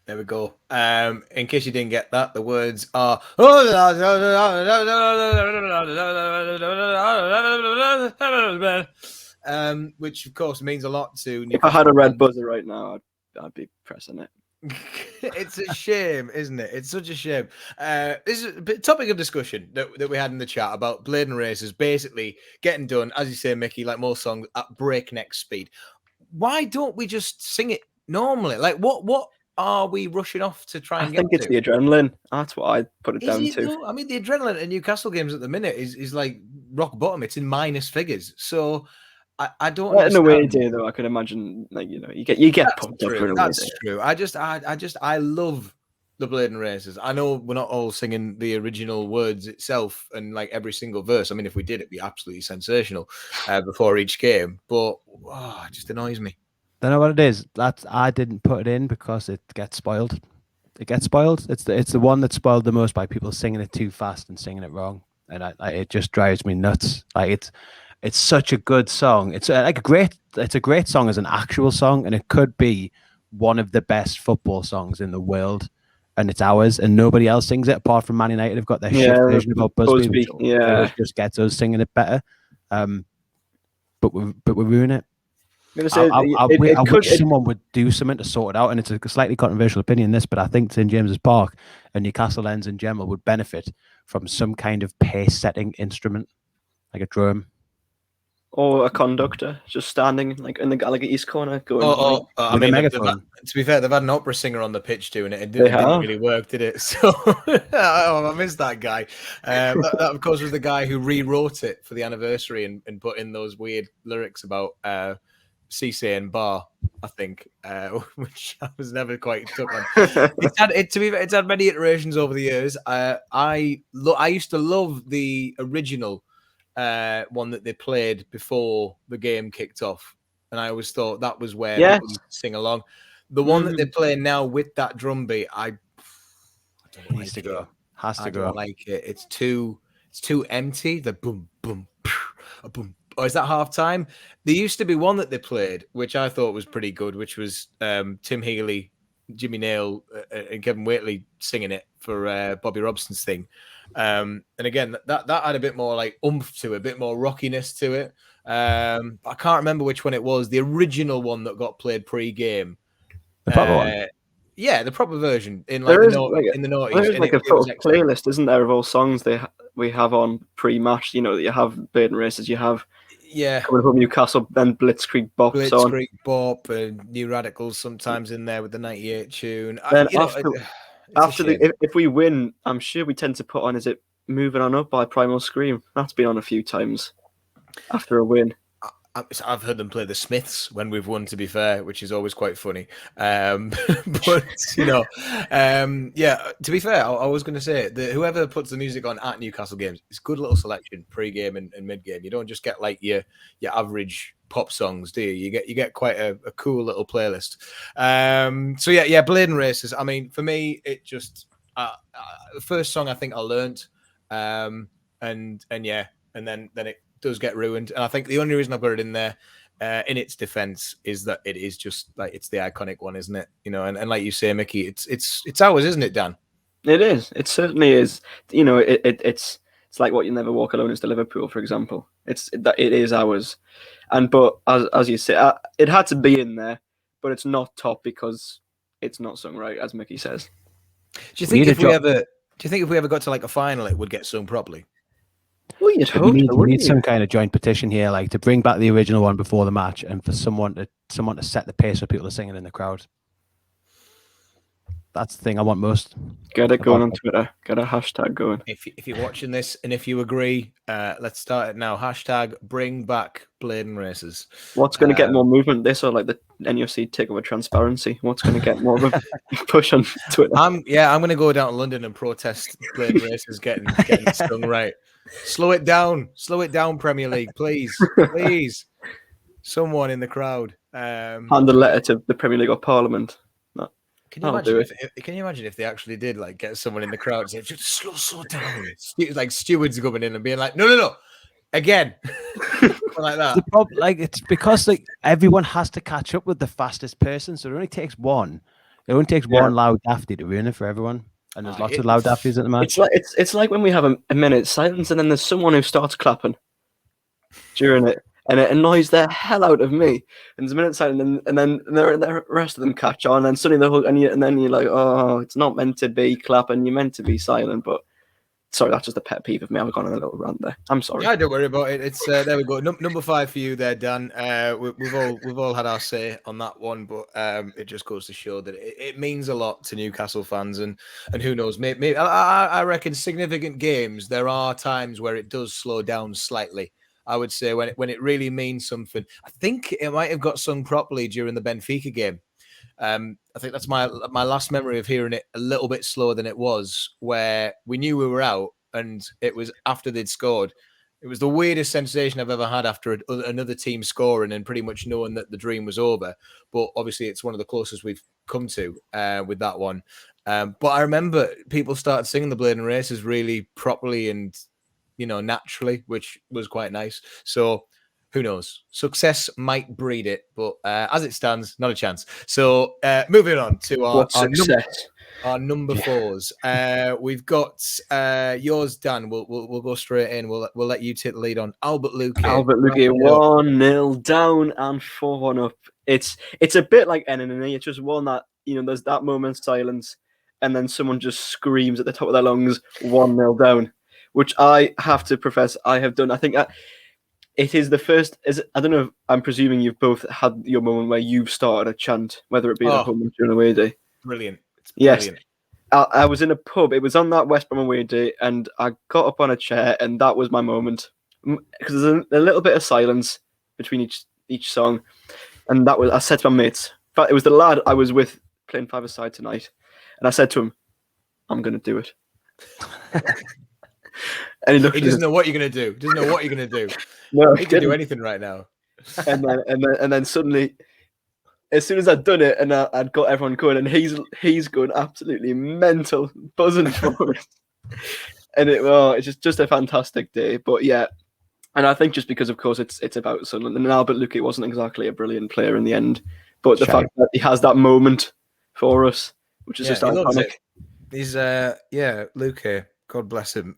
There we go. In case you didn't get that, the words are which of course means a lot to
Newcastle. If I had a red buzzer right now, I'd be pressing it.
It's a shame, isn't it? It's such a shame. This is a topic of discussion that we had in the chat about Blaydon Races basically getting done, as you say, Mickey, like most songs, at breakneck speed. Why don't we just sing it normally? Like, what are we rushing off to try and get to?
I think it's the adrenaline. That's what I put it down to.
Though? I mean, the adrenaline at Newcastle games at the minute is like rock bottom. It's in minus figures. So I don't.
In a way, though, I could imagine, like, you know, you get pumped up.
That's true. I love the Blaydon Races. I know we're not all singing the original words itself and like every single verse. I mean, if we did, it'd be absolutely sensational before each game. But it just annoys me.
I don't know what it is. I didn't put it in because it gets spoiled. It gets spoiled. It's the one that's spoiled the most by people singing it too fast and singing it wrong, and it just drives me nuts. Like it's such a good song. It's a great song as an actual song, and it could be one of the best football songs in the world, and it's ours, and nobody else sings it apart from Man United. Have got their shit version about Busby. It just gets us singing it better. But we ruin it. I wish someone would do something to sort it out, and it's a slightly controversial opinion, this, but I think St James's Park and Newcastle Ends in general would benefit from some kind of pace-setting instrument, like a drum.
Or a conductor just standing like in the Gallowgate East corner going.
I mean, to be fair, they've had an opera singer on the pitch doing it. It didn't really work, did it? So I missed that guy. That of course was the guy who rewrote it for the anniversary and put in those weird lyrics about Cisse and Bar, I think, which I was never quite took on. It's had many iterations over the years. I used to love the original one that they played before the game kicked off, and I always thought that was where people used to sing along. The one that they play now with that drum beat, I don't like
to
it.
go. Has to
I
go.
don't like it. It's too empty. The boom boom boom. Or is that half time? There used to be one that they played, which I thought was pretty good, which was Tim Healy, Jimmy Nail, and Kevin Waitley singing it for Bobby Robson's thing. And again, that had a bit more like oomph to it, a bit more rockiness to it. I can't remember which one it was. The original one that got played pre-game.
The proper one.
Yeah, the proper version in
There
like
is
in the noughties.
There's like a sort of playlist, isn't there, of all songs we have on pre-match? You know, that you have Blaydon Races, you have coming from Newcastle, then Blitzkrieg Bop,
Blitzkrieg Bop, and New Radicals sometimes in there with the '98 tune.
Then if we win, I'm sure we tend to put on, is it Moving On Up by Primal Scream? That's been on a few times after a win.
I've heard them play the Smiths when we've won, to be fair, which is always quite funny. But to be fair, I was going to say that whoever puts the music on at Newcastle games, it's a good little selection pre-game and mid-game. You don't just get like your average pop songs, do you? You get quite a cool little playlist. Blaydon Races. I mean, for me, it just the first song I think I learnt, and then it does get ruined, and I think the only reason I've got it in there, in its defense, is that it is just like it's the iconic one, isn't it? You know, and like you say, Mickey, it's ours, isn't it, Dan?
It is. It certainly is. You know, it's like What You Never Walk Alone is to Liverpool, for example. It is ours, but as you say, it had to be in there, but it's not top because it's not sung right, as Mickey says.
Do you think if we ever got to like a final, it would get sung properly?
Well, you'd hope
we need some kind of joint petition here, like to bring back the original one before the match, and for someone to set the pace for people to sing it in the crowd. That's the thing I want most.
Get it going on Twitter. Get a hashtag going.
If you're watching this and if you agree, let's start it now. Hashtag bring back Blaydon Races.
What's going to get more movement? This or like the NUFC takeover transparency? What's going to get more of a push on Twitter?
I'm going to go down to London and protest Blaydon Races getting sung right. Slow it down, Premier League, please. Someone in the crowd.
Hand a letter to the Premier League or Parliament. No.
Can you imagine if they actually did like get someone in the crowd and say, just slow down? Like stewards coming in and being like, no, again. Like that.
The problem, like, it's because like everyone has to catch up with the fastest person, so it only takes one. It only takes one loud dafty to ruin it for everyone. And there's lots of loud dafties at the match.
It's like when we have a minute's silence and then there's someone who starts clapping during it, and it annoys the hell out of me. And there's a minute's silence, and then the rest of them catch on, and suddenly and then you're like, oh, it's not meant to be clapping. You're meant to be silent. But sorry, that's just a pet peeve of me. I've gone on a little rant there. I'm sorry.
Yeah, don't worry about it. It's there we go. Number 5 for you there, Dan. We've all had our say on that one, but it just goes to show that it means a lot to Newcastle fans, and who knows, maybe I reckon significant games there are times where it does slow down slightly. I would say when it really means something. I think it might have got sung properly during the Benfica game. I think that's my last memory of hearing it a little bit slower than it was, where we knew we were out and it was after they'd scored. It was the weirdest sensation I've ever had after another team scoring and pretty much knowing that the dream was over. But obviously it's one of the closest we've come to with that one. But I remember people started singing the Blaydon Races really properly and, naturally, which was quite nice. So who knows? Success might breed it, but as it stands, not a chance. So moving on to our number 4s. We've got yours, Dan. We'll go straight in. We'll let you take the lead on Albert Luque.
1-0 down and 4-1 up. It's a bit like NNE. It's just one that there's that moment of silence, and then someone just screams at the top of their lungs, 1-0 down, which I have to profess I have done. I think. It is the first. I don't know. If, I'm presuming you've both had your moment where you've started a chant, whether it be at home or during away day.
Brilliant.
Yes. I was in a pub. It was on that West Brom away day, and I got up on a chair, and that was my moment. Because there's a little bit of silence between each song, And that was, I said to my mates, in fact, it was the lad I was with playing five-a-side tonight, and I said to him, I'm going to do it. And he looked.
He doesn't know what you're going to do. Doesn't know what you're going to do.
No,
He can do anything right now.
and then suddenly, as soon as I'd done it and I'd got everyone going, and he's going absolutely mental, buzzing for it. And it's just a fantastic day. But yeah, and I think just because, of course, it's about Sunderland, and Albert Luque wasn't exactly a brilliant player in the end, but the fact that he has that moment for us, which is just iconic.
He's Luque, God bless him.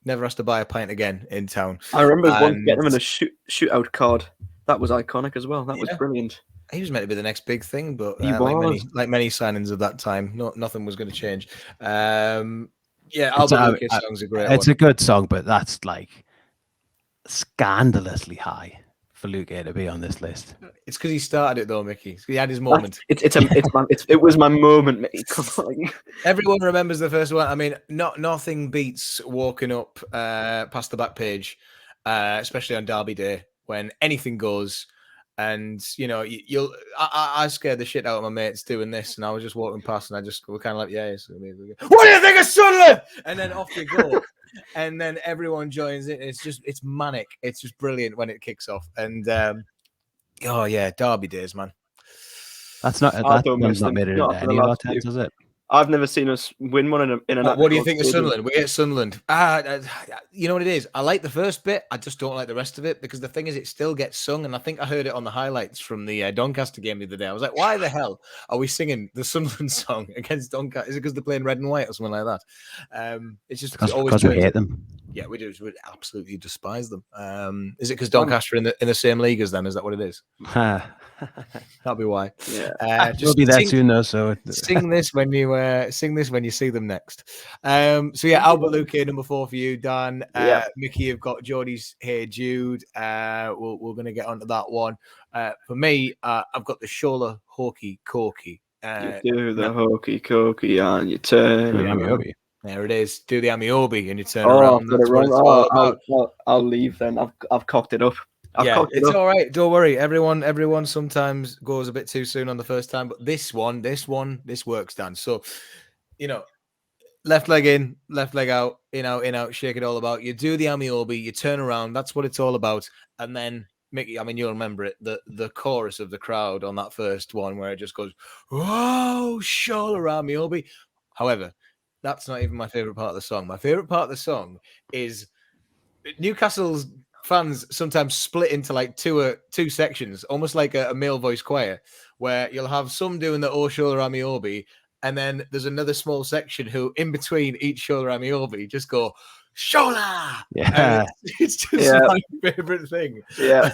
Never has to buy a pint again in town.
I remember once getting him in a shootout card. That was iconic as well. That was brilliant.
He was meant to be the next big thing, but
he was.
like many signings of that time, nothing was going to change. Albert Luque song's a great one.
It's a good song, but that's like scandalously high for Luque to be on this list.
It's because he started it though, Mickey. He had his moment.
It was my moment, Mickey. Come on.
Everyone remembers the first one. I mean, nothing beats walking up past the back page, especially on Derby Day when anything goes. And I scared the shit out of my mates doing this, and I was just walking past, and we're kind of like, yeah. What do you think of Sunderland? And then off you go, and then everyone joins it. It's manic. It's just brilliant when it kicks off. And Derby days, man.
That's not made it into any of our tens, is it?
I've never seen us win one in an.
What do you think of Sunderland? We hate Sunderland. You know what it is? I like the first bit. I just don't like the rest of it because the thing is, it still gets sung. And I think I heard it on the highlights from the Doncaster game the other day. I was like, why the hell are we singing the Sunderland song against Doncaster? Is it because they're playing red and white or something like that? It's just
because we hate them.
Yeah, we do. We absolutely despise them. Is it because Doncaster are in the same league as them? Is that what it is? That'll be why.
Yeah,
we'll be there soon, though. So
sing this when you see them next. Albert Luque, number 4 for you, Dan. Mickey, you've got Geordies Hey Jude. We're going to get onto that one. For me, I've got the Shola Hokey Cokey.
You do the hokey cokey and you turn.
There it is. Do the Amiobi and you turn around.
That's what it's all about. I'll leave then. I've cocked it up.
It's all right. Don't worry. Everyone sometimes goes a bit too soon on the first time, but this works, Dan. So, left leg in, left leg out, in out, shake it all about. You do the Amiobi, you turn around. That's what it's all about. And then, Mickey, I mean, you'll remember it, the chorus of the crowd on that first one where it just goes, "Whoa, Shola Amiobi." However, that's not even my favorite part of the song. My favorite part of the song is Newcastle's fans sometimes split into like two sections, almost like a male voice choir, where you'll have some doing the "Oh Shola Amiobi," and then there's another small section who, in between each Shola Amiobi, just go Shola.
Yeah,
it's just my favorite thing.
Yeah,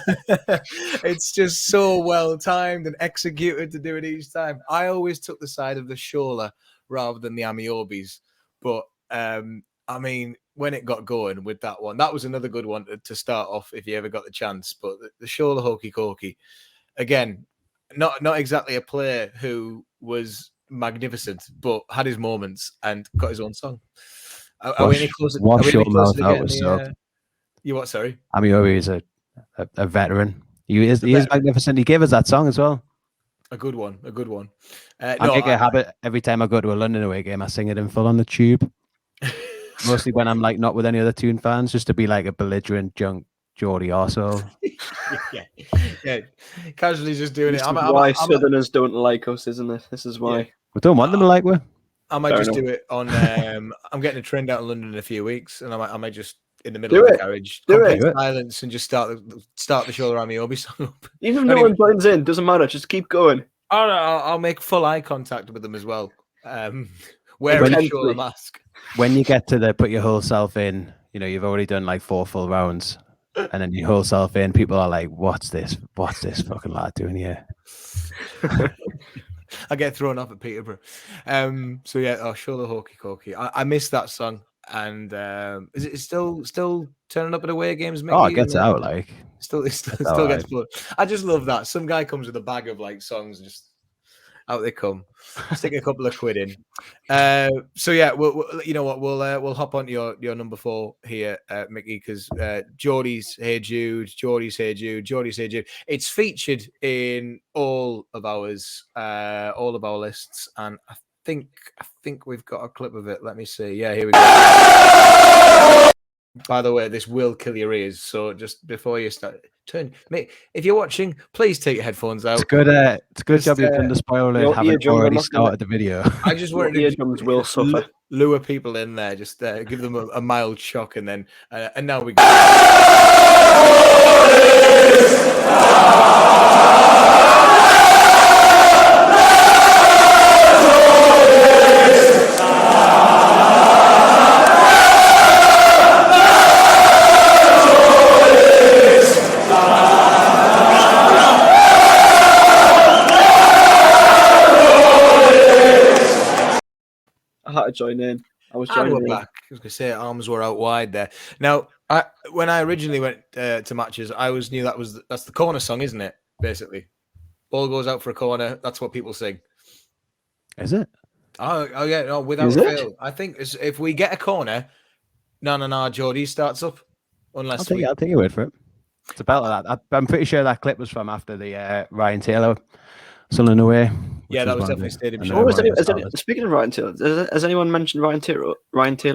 it's just so well timed and executed to do it each time. I always took the side of the Shola rather than the Amiobis, but I mean, when it got going with that one, that was another good one to start off if you ever got the chance. But the Shola Hokey Cokey, again, not exactly a player who was magnificent, but had his moments and got his own song. Are we any closer? You what? Sorry,
Amiobi is a veteran. He is magnificent. He gave us that song as well.
A good one.
I make a habit every time I go to a London away game, I sing it in full on the tube. Mostly when I'm like not with any other Toon fans, just to be like a belligerent junk Geordie arsehole.
yeah. Casually just doing
it. Why Southerners don't like us, isn't it? This is why.
We don't want them to like we.
I might just do it on. I'm getting a trend out in London in a few weeks, and I might just in the middle of the carriage, complete silence, and just start the Shola Amiobi song up.
Even if no one joins in, doesn't matter. Just keep going.
I'll make full eye contact with them as well. Wearing a Shola mask.
When you get to put your whole self in, you've already done like 4 full rounds, and then your whole self in, people are like, "What's this fucking lad doing here?"
I get thrown off at Peterborough. Shola Hokey Cokey. I miss that song. And is it still turning up at away games? Mickey?
Oh, it gets out like
still gets put. I just love that. Some guy comes with a bag of like songs, just Out they come. Stick a couple of quid in. So yeah, you know what? We'll hop onto your number 4 here, Mickey, because Geordies Hey Jude, Geordies Hey Jude, Geordies Hey Jude. It's featured in all of our lists, and I think we've got a clip of it. Let me see. Yeah, here we go. By the way, this will kill your ears. So just before you start, if you're watching, please take your headphones out.
It's good. It's a good job you've done the spoiler. Haven't already started the video.
I just wanted
eardrums will suffer.
Lure people in there. Just give them a mild shock, and then and now we go.
I had to join in. I was
And
joining
we're
in.
back. I was going to say arms were out wide there. Now, when I originally went to matches, I always knew that's the corner song, isn't it? Basically, ball goes out for a corner. That's what people sing.
Is it?
Oh yeah, no, without fail. I think if we get a corner, Lalalala Geordies starts up. Unless
I'll take your word for it. It's about that. I'm pretty sure that clip was from after the Ryan Taylor Sunderland away.
Yeah, that was definitely stadium show.
Speaking of Ryan Taylor, has anyone mentioned Ryan Taylor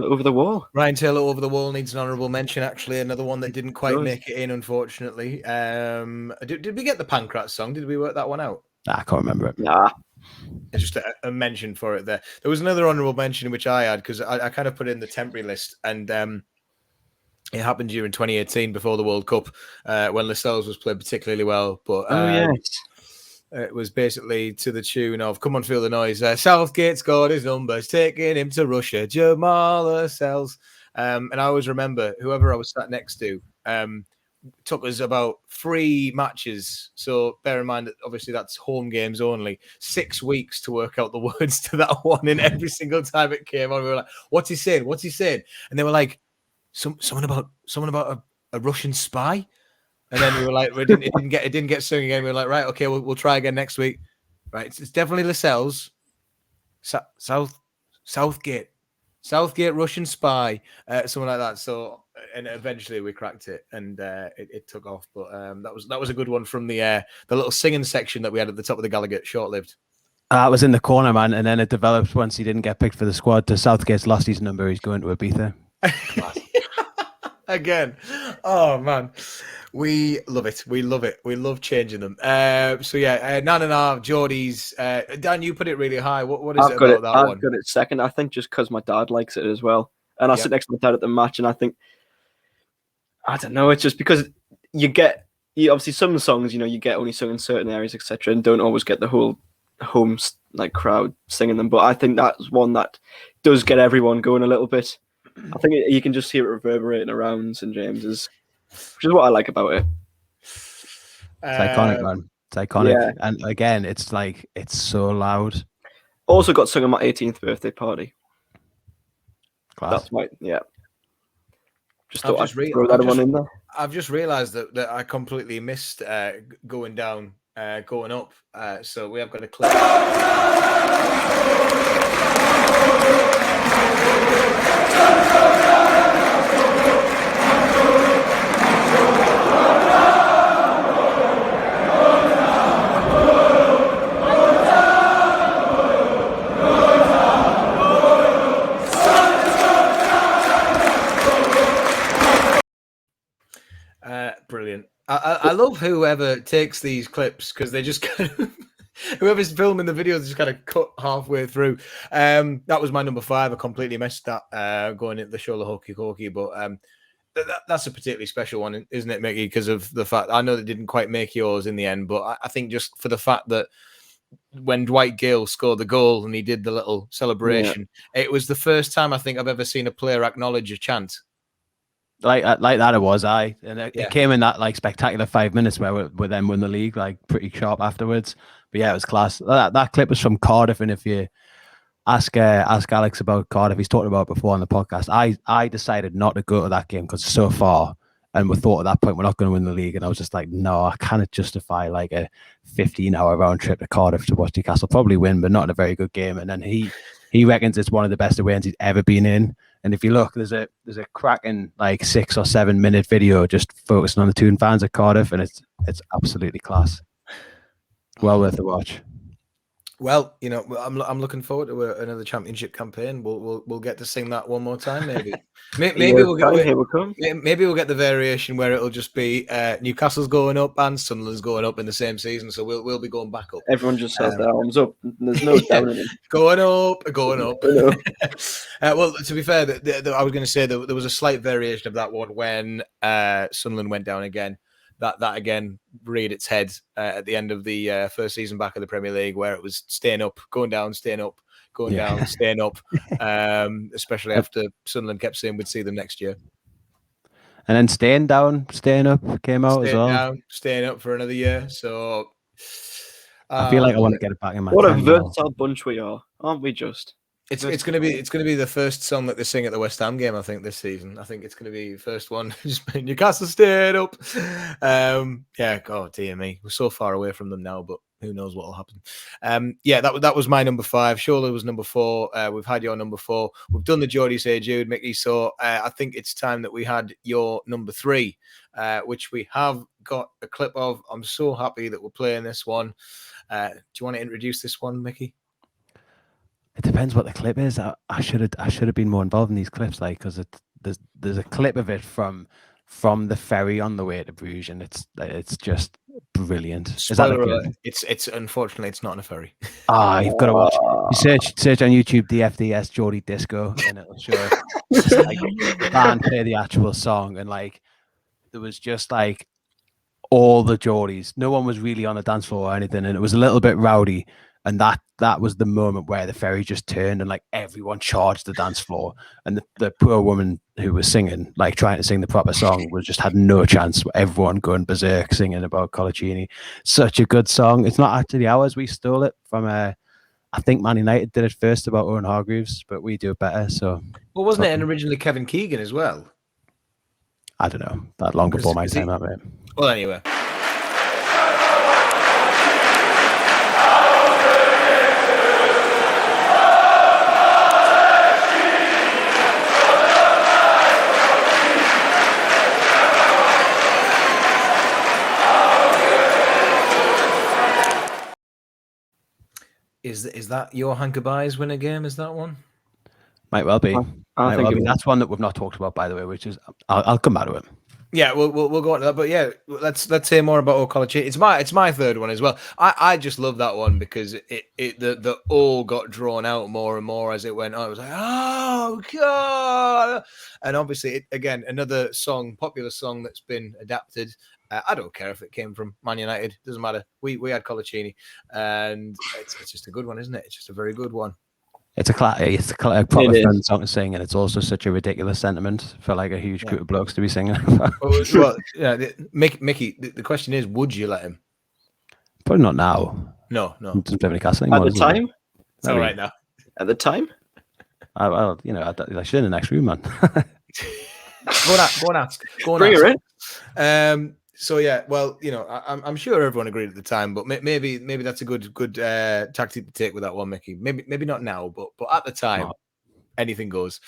over the wall?
Ryan Taylor over the wall needs an honourable mention. Actually, another one that didn't quite make it in, unfortunately. Did we get the Pancrat song? Did we work that one out?
I can't remember it.
Nah.
Just a mention for it there. There was another honourable mention which I had because I kind of put it in the temporary list, and it happened during 2018 before the World Cup when Lascelles was played particularly well. But it was basically to the tune of "Come on, Feel the Noise." Southgate scored his numbers, taking him to Russia. Jamal Lascelles, and I always remember whoever I was sat next to. Took us about 3 matches. So bear in mind that obviously that's home games only. 6 weeks to work out the words to that one, and every single time it came on, we were like, "What's he saying? What's he saying?" And they were like, "Someone about a Russian spy." And then we were like, it didn't get sung again. We were like, right, okay, we'll try again next week. Right, it's definitely Lascelles, Southgate, Russian spy, something like that. So, and eventually we cracked it, and it took off. But that was a good one from the little singing section that we had at the top of the Gallowgate. Short-lived.
It was in the corner, man, and then it developed once he didn't get picked for the squad. To Southgate's lost his number. He's going to Ibiza.
Again, oh man, we love it. We love it. We love changing them. So yeah, Lalalala Geordies. Dan, you put it really high. What is it about that one?
I've got it second. I think just because my dad likes it as well, and I sit next to my dad at the match, and I think I don't know. It's just because you obviously some songs, you get only sung in certain areas, etc., and don't always get the whole home crowd singing them. But I think that's one that does get everyone going a little bit. I think you can just hear it reverberating around St James's, which is what I like about it.
It's iconic, man. It's iconic. Yeah. And again, it's so loud.
Also got sung at my 18th birthday party.
Class.
That's just thought I'd throw that one in there.
I've just realised that I completely missed going down, going up. So we have got a clip. Brilliant. I love whoever takes these clips because they just kind of whoever's filming the videos just kind of cut halfway through. That was my number 5. I completely missed that going into the Shola Hokey Cokey, but that's a particularly special one, isn't it, Mickey? Because of the fact I know they didn't quite make yours in the end, but I think just for the fact that when Dwight Gale scored the goal and he did the little celebration, it was the first time I think I've ever seen a player acknowledge a chant.
Like that it was, and it came in that spectacular 5 minutes where we then won the league pretty sharp afterwards. But yeah, it was class. That clip was from Cardiff, and if you ask Alex about Cardiff, he's talked about it before on the podcast. I decided not to go to that game because it's so far, and we thought at that point we're not going to win the league. And I was just like, no, I cannot justify like a 15-hour round trip to Cardiff to watch Newcastle probably win, but not in a very good game. And then he reckons it's one of the best away ends he's ever been in. And if you look, there's a cracking like 6 or 7 minute video just focusing on the Toon fans at Cardiff, and it's absolutely class. Well worth the watch.
Well, you know, I'm looking forward to another championship campaign. We'll get to sing that one more time, maybe. Maybe we'll get the variation where it'll just be Newcastle's going up and Sunderland's going up in the same season, so we'll be going back up.
Everyone just has their arms up. There's no down in it.
Going up. Well, to be fair, I was going to say there was a slight variation of that one when Sunderland went down again. That again reared its head at the end of the first season back of the Premier League, where it was staying up, going down, staying up, going down, staying up. Especially after Sunderland kept saying we'd see them next year.
And then staying down, staying up came out as well.
Staying up for another year. So
I feel like I want to get it back in my.
What a versatile bunch we are, aren't we? Just.
It's going to be the first song that they sing at the West Ham game, I think, this season. I think it's going to be the first one. Just Newcastle stayed up. God, dear me, we're so far away from them now, but who knows what will happen. That was my number 5. Surely was number 4. We've had your number 4. We've done the Geordies Say Jude, Mickey. So I think it's time that we had your number 3, which we have got a clip of. I'm so happy that we're playing this one. Do you want to introduce this one, Mickey?
It depends what the clip is. I should have been more involved in these clips, like, because there's a clip of it from the ferry on the way to Bruges, and it's just brilliant.
Spoiler alert. It's unfortunately it's not on a ferry.
You've got to watch. You search on YouTube DFDS Geordie Disco, and it'll show like the band play the actual song, and like there was just like all the Geordies. No one was really on the dance floor or anything, and it was a little bit rowdy. And that was the moment where the ferry just turned and like everyone charged the dance floor, and the poor woman who was singing, like trying to sing the proper song, had no chance. Everyone going berserk singing about Coloccini. Such a good song. It's not actually ours. We stole it from I think Man United did it first about Owen Hargreaves, but we do it better. So
well, wasn't it originally Kevin Keegan as well?
I don't know. That long before my time, that mate.
Well, anyway. Is that Johan Cabay's winner game? Is that one?
Might well be. That's one that we've not talked about, by the way. Which is, I'll come back to it. Yeah, we'll go on to that. But yeah, let's hear more about Coloccini. It's my third one as well. I just love that one because the all got drawn out more and more as it went on. It was like, oh god, and obviously again another popular song that's been adapted. I don't care if it came from Man United. Doesn't matter. We had Coloccini, and it's just a good one, isn't it? It's just a very good one. It's a proper fun song to sing, and it's also such a ridiculous sentiment for like a huge group of blokes to be singing. Well, yeah, Mickey. The question is, would you let him? Probably not now. No. Doesn't play Newcastle anymore.
At the time,
it's all right now.
At the time,
I should in the next room, man.
Go and ask. Bring her in. So yeah, well, I'm sure everyone agreed at the time, but maybe that's a good tactic to take with that one, Mickey. Maybe not now, but at the time, anything goes.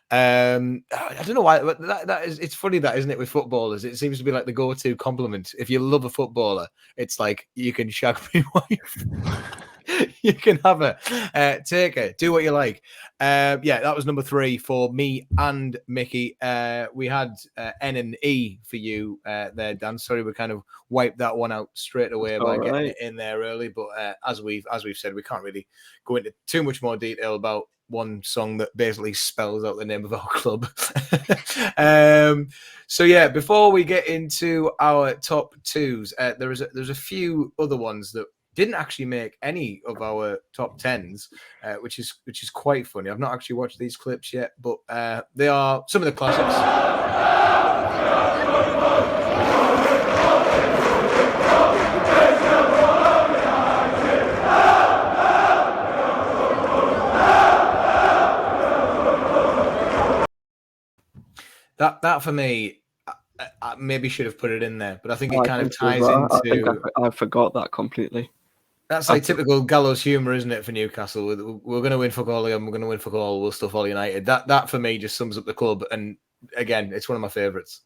I don't know why, but it's funny that, isn't it, with footballers? It seems to be like the go-to compliment. If you love a footballer, it's like you can shag my wife. You can have her, take her, do what you like. That was number 3 for me and Mickey. We had N and E for you there, Dan. Sorry, we kind of wiped that one out straight away by getting it in there early. But as we've said, we can't really go into too much more detail about one song that basically spells out the name of our club. So yeah, before we get into our top 2s, there's a few other ones that didn't actually make any of our top 10s, which is quite funny. I've not actually watched these clips yet, but they are some of the classics. That for me, maybe should have put it in there, but I think
Oh,
it kind of ties
I think
into.
I forgot that completely.
That's like typical Gallows humour, isn't it, for Newcastle? We're going to win fuck all again. We're going to win fuck all. We'll stuff all United. That for me just sums up the club. And again, it's one of my favourites.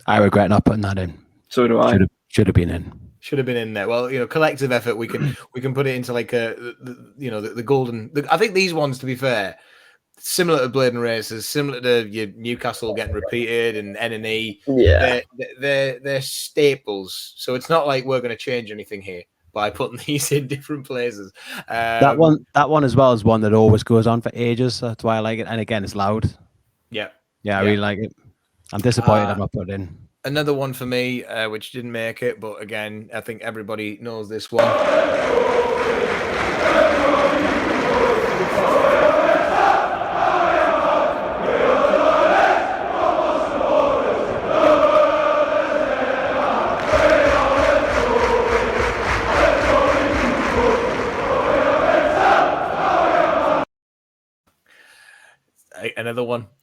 I regret not putting that in.
So do I.
Should have been in.
Should have been in there. Well, collective effort. We can put it into like the golden. I think these ones, to be fair, similar to Blaydon Races, similar to your Newcastle getting repeated and N&E.
Yeah.
They're staples. So it's not like we're going to change anything here by putting these in different places.
That one as well is one that always goes on for ages. That's why I like it. And again, it's loud.
Yeah.
I really like it. I'm disappointed I'm not put it in.
Another one for me, which didn't make it, but again, I think everybody knows this one.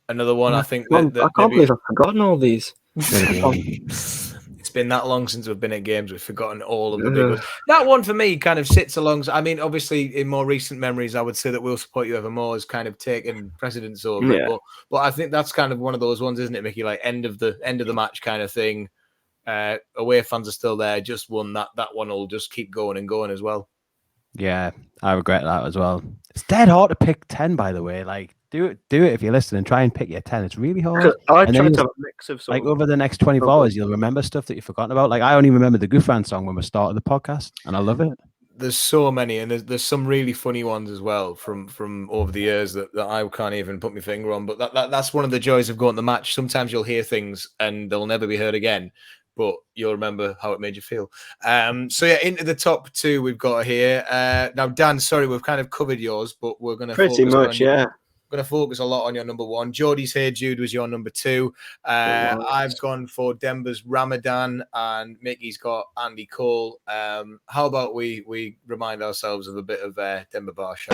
Another one. I think
I can't believe I've forgotten all these.
It's been that long since we've been at games. We've forgotten all of the big ones. That one for me kind of sits alongside. I mean, obviously, in more recent memories, I would say that We'll Support You Evermore has kind of taken precedence over it. But I think that's kind of one of those ones, isn't it, Mickey? Like end of the match kind of thing. Away fans are still there. Just one that one will just keep going and going as well.
Yeah, I regret that as well. It's dead hard to pick 10, by the way. Like, do it if you're listening. Try and pick your 10. It's really hard.
I try to have a mix of
like over the next 24 hours, you'll remember stuff that you've forgotten about. Like I only remember the Gouffran song when we started the podcast, and I love it.
There's so many, and there's some really funny ones as well from over the years that I can't even put my finger on. But that's one of the joys of going to the match. Sometimes you'll hear things and they'll never be heard again, but you'll remember how it made you feel. So yeah, into the top two we've got here. Now, Dan, sorry, we've kind of covered yours, but we're going to
pretty much, yeah.
We're going to focus a lot on your number one. Geordies Hey Jude was your number two. I've gone for Demba's Ramadan, and Mickey's got Andy Cole. How about we remind ourselves of a bit of Demba Bar Show?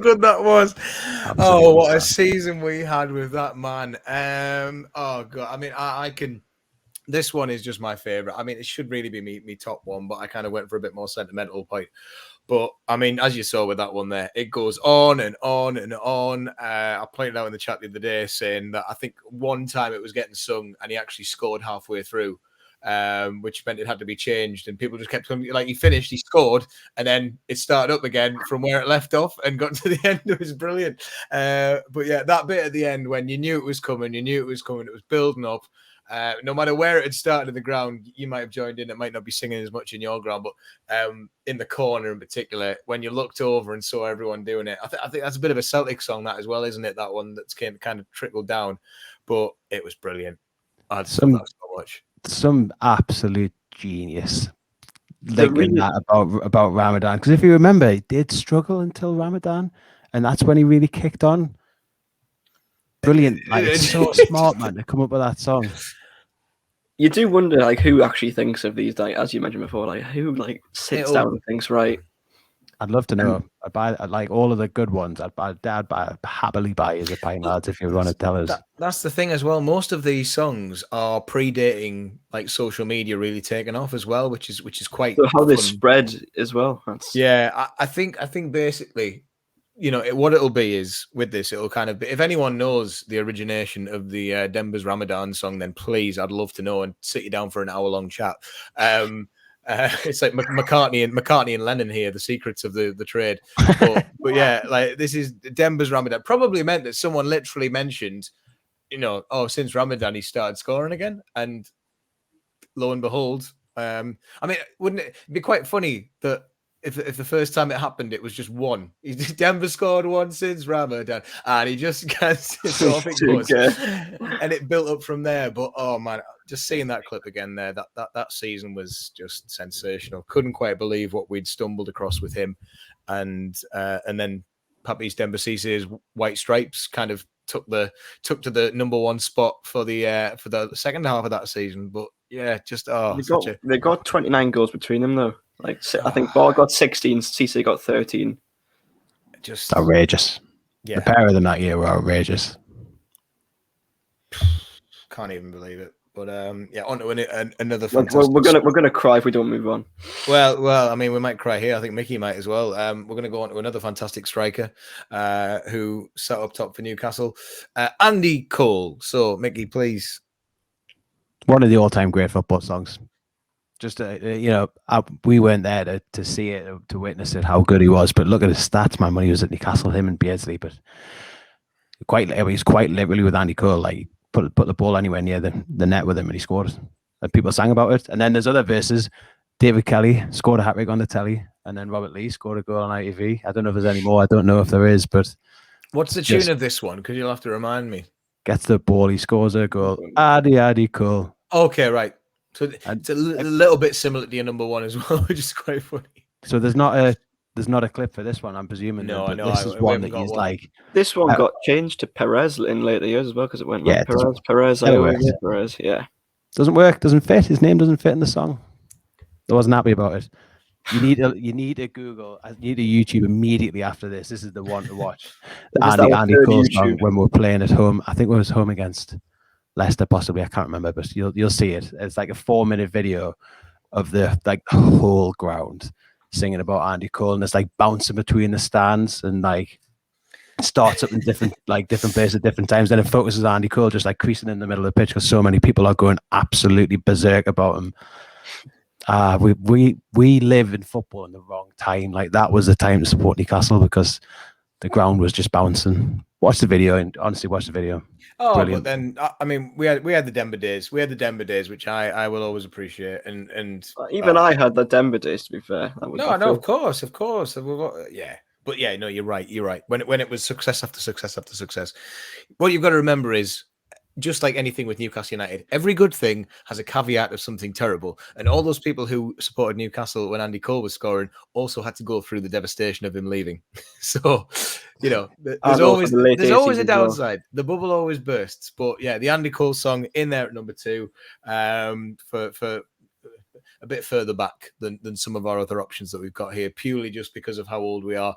Good that was. Absolutely. Oh, what a season we had with that man. Oh god, I mean, I can. This one is just my favorite. I mean, it should really be me top one, but I kind of went for a bit more sentimental point. But I mean, as you saw with that one there, it goes on and on and on. I pointed out in the chat the other day saying that I think one time it was getting sung and he actually scored halfway through. Which meant it had to be changed, and people just kept coming. Like he finished, he scored, and then it started up again from where it left off and got to the end. It was brilliant. But yeah, that bit at the end when you knew it was coming, it was building up. No matter where it had started in the ground, you might have joined in. It might not be singing as much in your ground, but in the corner in particular, when you looked over and saw everyone doing it, I think that's a bit of a Celtic song, that as well, isn't it? That one that's kind of trickled down, but it was brilliant. I just love that so much.
Some absolute genius linking that about Ramadan, because if you remember, he did struggle until Ramadan, and that's when he really kicked on. Brilliant. Like, it's so smart, man, to come up with that song.
You do wonder, like, who actually thinks of these, like, as you mentioned before, like, who, like, sits down and thinks, right?
I'd love to know. I'd like all of the good ones. I'd happily buy as a pint, lads, if you want to tell us.
That's the thing as well. Most of these songs are predating like social media really taking off as well, which is quite
So how they
fun.
spread as well.
Yeah, I think basically, what it'll be is with this, it'll kind of be, if anyone knows the origination of the Demba's Ramadan song, then please, I'd love to know and sit you down for an hour-long chat. It's like McCartney and Lennon here, the secrets of the trade. But yeah, like this is Demba's Ramadan. Probably meant that someone literally mentioned, since Ramadan he started scoring again, and lo and behold, I mean, wouldn't it be quite funny that if the first time it happened, it was just one. Demba scored one since Ramadan, and he just gets and it built up from there. But oh man, just seeing that clip again there, that season was just sensational. Couldn't quite believe what we'd stumbled across with him, and then Papi's Demba Cisse's White Stripes kind of took to the number one spot for the second half of that season. But yeah, just
they got 29 goals between them though. Like I think Ball got 16, Cisse got 13.
Just
outrageous. Yeah, the pair of them that year were outrageous.
Can't even believe it. But yeah, on to another fantastic.
We're gonna cry if we don't move on.
Well, I mean, we might cry here. I think Mickey might as well. We're gonna go on to another fantastic striker who sat up top for Newcastle, Andy Cole. So, Mickey, please.
One of the all-time great football songs. Just we weren't there to see it, to witness it, how good he was. But look at his stats, man. When he was at Newcastle, him and Beardsley, but he's quite literally with Andy Cole, like put the ball anywhere near the net with him, and he scored. And people sang about it. And then there's other verses. David Kelly scored a hat-trick on the telly, and then Robert Lee scored a goal on ITV. I don't know if there's any more. I don't know if there is, but
what's the tune of this one? Because you'll have to remind me.
Gets the ball, he scores a goal. Adi Cole.
Okay, right. So it's a little bit similar to your number one as well, which is quite funny.
So there's not a clip for this one, I'm presuming.
No,
this is one that he's like.
This one got changed to Perez in later years as well because it went like Perez. Yeah.
Doesn't work. Doesn't fit. His name doesn't fit in the song. I wasn't happy about it. You need to Google. I need to YouTube immediately after this. This is the one to watch. The Andy Cole song when we're playing at home. I think it was home against Leicester, possibly. I can't remember, but you'll see it. It's like a 4-minute video of the whole ground singing about Andy Cole, and it's like bouncing between the stands and like starts up in different places at different times. Then it focuses on Andy Cole just like creasing in the middle of the pitch because so many people are going absolutely berserk about him. We live in football in the wrong time. Like that was the time to support Newcastle because the ground was just bouncing. Watch the video and honestly watch the video.
Oh, brilliant. But then I mean, we had the Demba days. We had the Demba days, which I will always appreciate. And
even I had the Demba days. To be fair,
of course. Yeah, but yeah, no, you're right. When it was success after success after success, what you've got to remember is, just like anything with Newcastle United, every good thing has a caveat of something terrible. And all those people who supported Newcastle when Andy Cole was scoring also had to go through the devastation of him leaving. So, there's always a downside. The bubble always bursts. But yeah, the Andy Cole song in there at number 2 for a bit further back than some of our other options that we've got here, purely just because of how old we are.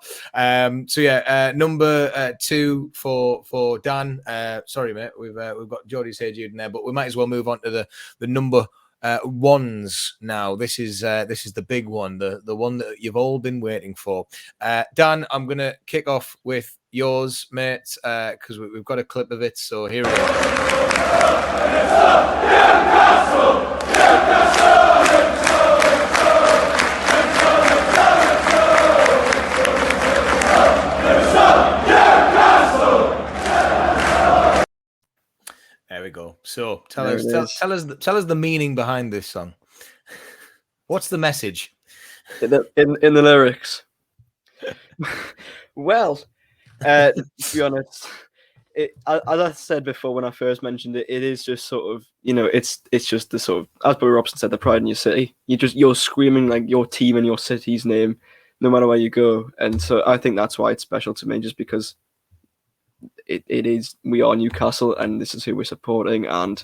So yeah, number 2 for Dan. Sorry, mate, we've got Geordies here, Jude in there, but we might as well move on to the number ones now. This is the big one, the one that you've all been waiting for. Dan, I'm gonna kick off with yours, mate, because we've got a clip of it. So here it is. There we go. So tell us the meaning behind this song. What's the message
in the lyrics? Well, to be honest, as I said before when I first mentioned it, it is just sort of, it's just the sort of, as Bobby Robson said, the pride in your city. You're screaming like your team and your city's name no matter where you go, and so I think that's why it's special to me, just because it is, we are Newcastle and this is who we're supporting. And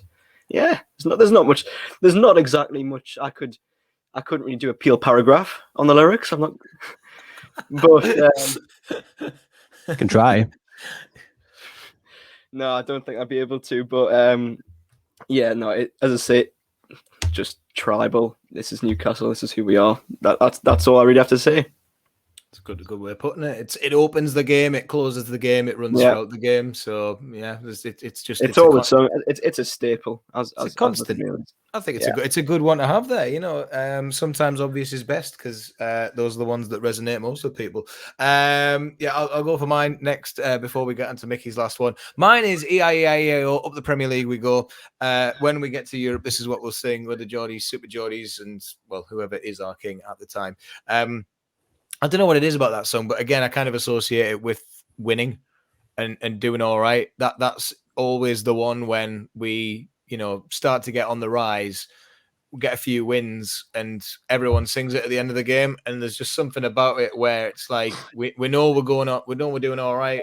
yeah, there's not exactly much I couldn't really do a peel paragraph on the lyrics. I'm not But
Can try.
no, I don't think I'd be able to. But yeah, no. As I say, just tribal. This is Newcastle. This is who we are. That's all I really have to say.
It's a good way of putting it. It opens the game, it closes the game, it runs throughout the game. So yeah, it's
always so. It's a staple. It's a
constant. I think it's a good one to have there. You know, sometimes obvious is best because those are the ones that resonate most with people. Yeah, I'll go for mine next before we get into Mickey's last one. Mine is EIEIO, up the Premier League we go. When we get to Europe, this is what we'll sing with the Geordies, Super Geordies, and well, whoever is our king at the time. I don't know what it is about that song, but again, I kind of associate it with winning and doing all right. That's always the one when we, you know, start to get on the rise, we get a few wins, and everyone sings it at the end of the game. And there's just something about it where it's like we know we're going up, we know we're doing all right.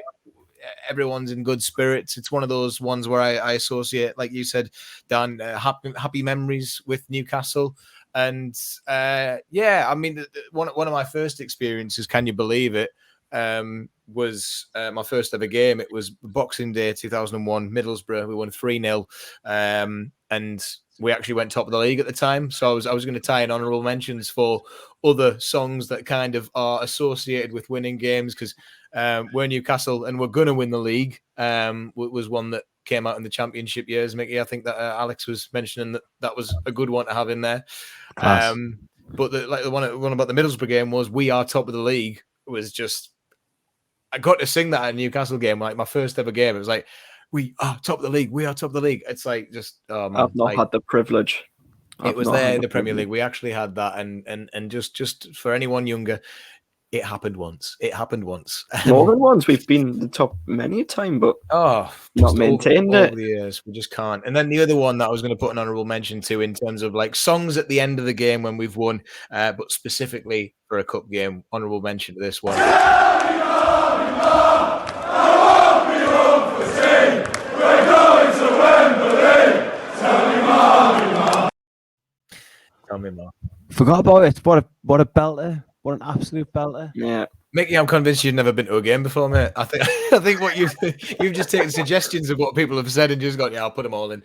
Everyone's in good spirits. It's one of those ones where I associate, like you said, Dan, happy memories with Newcastle. And yeah, I mean, one of my first experiences, can you believe it, was my first ever game. It was Boxing Day 2001, Middlesbrough. We won 3-0, and we actually went top of the league at the time. So I was going to tie in honourable mentions for other songs that kind of are associated with winning games, because we're Newcastle and we're going to win the league. Was one that came out in the championship years, Mickey. I think that Alex was mentioning that was a good one to have in there. But the one about the Middlesbrough game was "We Are Top of the League." It was just, I got to sing that at a Newcastle game, like my first ever game. It was like, "We are top of the league. We are top of the league." It's like just, oh man,
I've not had the privilege.
It was there in the Premier League. We actually had that, and just for anyone younger, it happened once. It happened once.
More than once. We've been the top many a time, but not maintained
over the years. We just can't. And then the other one that I was going to put an honourable mention to, in terms of like songs at the end of the game when we've won, but specifically for a cup game, honourable mention to this one. Tell me more.
Forgot about it. What a belter. What an absolute belter.
Yeah.
Mickey, I'm convinced you've never been to a game before, mate. I think what you've just taken suggestions of what people have said and just gone, yeah, I'll put them all in,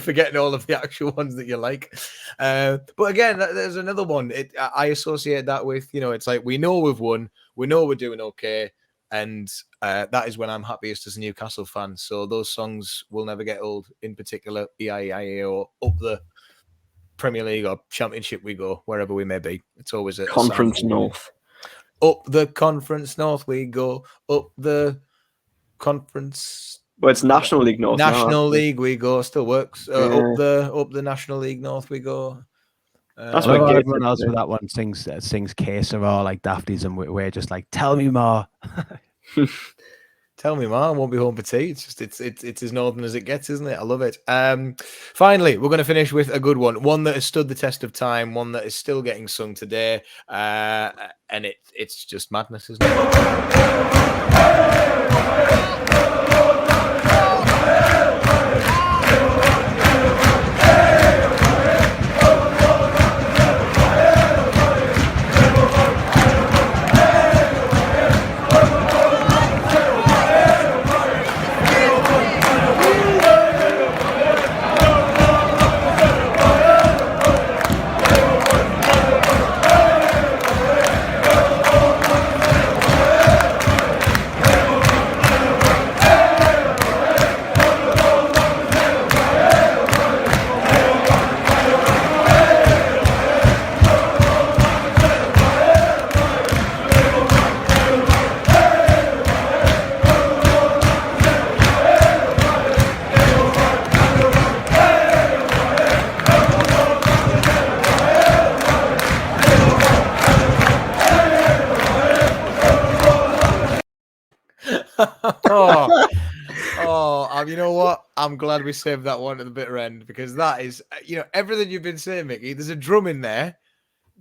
forgetting all of the actual ones that you like. But again, there's another one. I associate that with, you know, it's like we know we've won, we know we're doing okay, and that is when I'm happiest as a Newcastle fan. So those songs will never get old. In particular, EIEIA or Up the Premier League or Championship we go, wherever we may be. It's always a
Conference North.
Up the Conference North we go. Up the Conference.
Well, it's National League North.
National League we go. Still works. Up the National League North we go.
That's what everyone else with that one sings Case or like Dafties, and we're just like, tell me more.
Tell me, man, I won't be home for tea. It's just it's as northern as it gets, isn't it? I love it. Finally, we're going to finish with a good one that has stood the test of time, one that is still getting sung today, and it's just madness, isn't it? You know what? I'm glad we saved that one at the bitter end, because that is, you know, everything you've been saying, Mickey. There's a drum in there.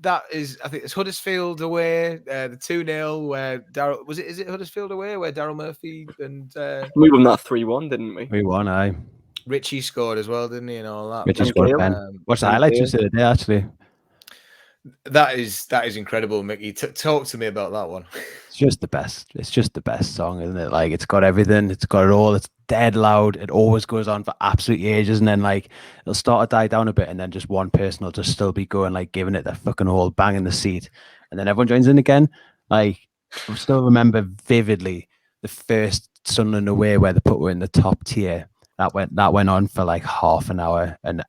That is, I think it's Huddersfield away, the 2-0 where Daryl, is it Huddersfield away where Daryl Murphy and
we won that 3-1, didn't we?
We won, aye.
Richie scored as well, didn't he, and all that.
Richie scored 10. Watched the highlights just the other day, actually.
That is incredible, Mickey. Talk to me about that one.
It's just the best. It's just the best song, isn't it? Like it's got everything. It's got it all. It's dead loud. It always goes on for absolute ages, and then like it'll start to die down a bit, and then just one person will just still be going, like giving it the fucking whole bang in the seat, and then everyone joins in again. Like I still remember vividly the first Sunderland away where they put her in the top tier. That went on for like half an hour, and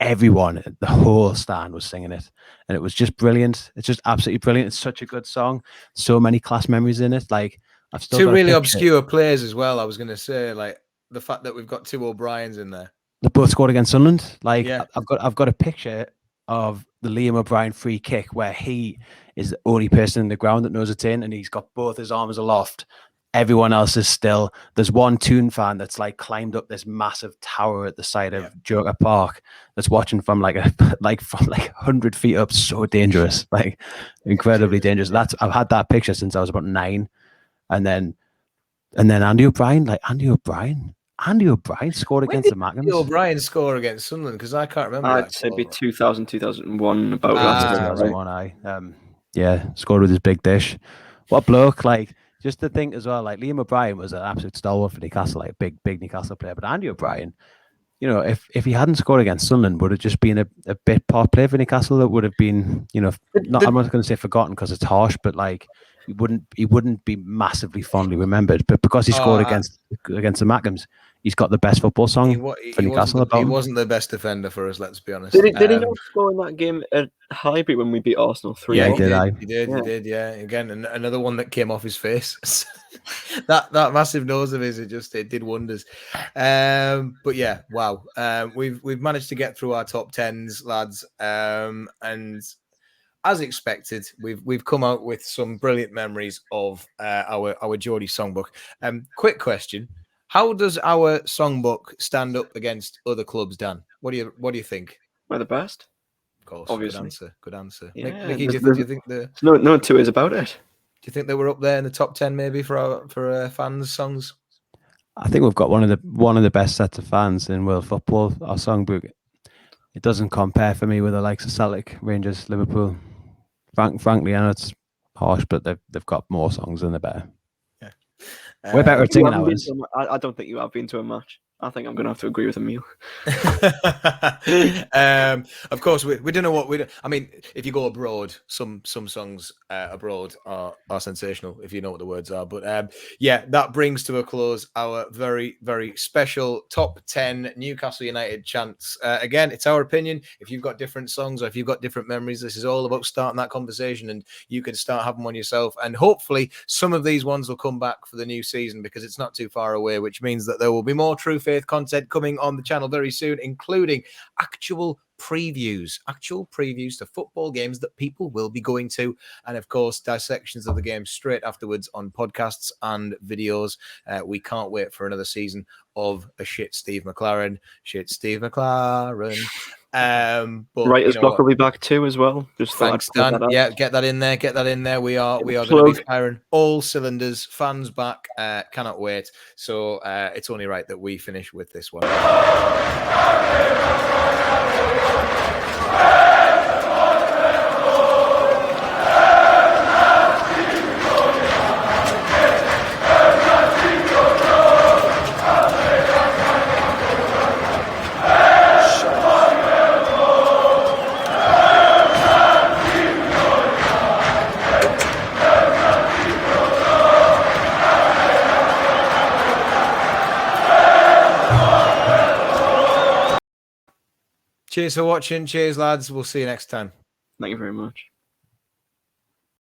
everyone, the whole stand was singing it, and it was just brilliant. It's just absolutely brilliant. It's such a good song. So many class memories in it. Like I've still
two
got
really obscure players as well. I was going to say, like the fact that we've got two O'Briens in there.
They both scored against Sunderland. Like
Yeah.
I've got a picture of the Liam O'Brien free kick where he is the only person in the ground that knows it's in, and he's got both his arms aloft. Everyone else is still. There's one Toon fan that's like climbed up this massive tower at the side of Joker Park that's watching from like 100 feet up. So dangerous, like incredibly dangerous. I've had that picture since I was about 9, and then Andy O'Brien scored against the Mackhams.
Andy O'Brien score against Sunderland, because I can't remember.
I'd say it'd be 2000, 2001, about that.
2001, yeah, scored with his big dish. What bloke, like. Just to think as well, like Liam O'Brien was an absolute stalwart for Newcastle, like big Newcastle player. But Andy O'Brien, you know, if he hadn't scored against Sunderland, would have just been a bit part player for Newcastle. That would have been, you know, I'm not going to say forgotten because it's harsh, but like he wouldn't be massively fondly remembered. But because he scored against the Mackhams, he's got the best football song for Newcastle.
He wasn't the best defender for us, let's be honest.
Did he not score in that game at Highbury when we beat Arsenal 3-1?
Yeah,
he did. Yeah, again, another one that came off his face. that massive nose of his, it did wonders. But yeah, wow. We've managed to get through our top 10s, lads, and as expected, we've come out with some brilliant memories of our Geordie songbook. Quick question: how does our songbook stand up against other clubs, Dan? What do you think?
We're the best.
Of course,
obviously.
Good answer.
Yeah,
Mickey, do you think
no two ways about it?
Do you think they were up there in the top 10 maybe for fans' songs?
I think we've got one of the best sets of fans in world football. Our songbook, it doesn't compare for me with the likes of Celtic, Rangers, Liverpool. Frankly, I know it's harsh, but they've got more songs and they're better. Yeah, we're better at singing ours.
I don't think you have been to a match. I think I'm going to have to agree with Emil.
Of course, we don't know what we. I mean, if you go abroad, some songs abroad are sensational. If you know what the words are, but yeah, that brings to a close our very, very special top 10 Newcastle United chants. Again, it's our opinion. If you've got different songs or if you've got different memories, this is all about starting that conversation, and you can start having one yourself. And hopefully, some of these ones will come back for the new season because it's not too far away, which means that there will be more True Faith content coming on the channel very soon, including actual previews to football games that people will be going to, and of course dissections of the game straight afterwards on podcasts and videos. We can't wait for another season of a shit Steve McLaren. But
Writer's block will be back too as well. Just
thanks, Dan. Yeah, get that in there. We are going to be firing all cylinders. Fans back. Cannot wait. So it's only right that we finish with this one. Cheers for watching. Cheers, lads. We'll see you next time.
Thank you very much.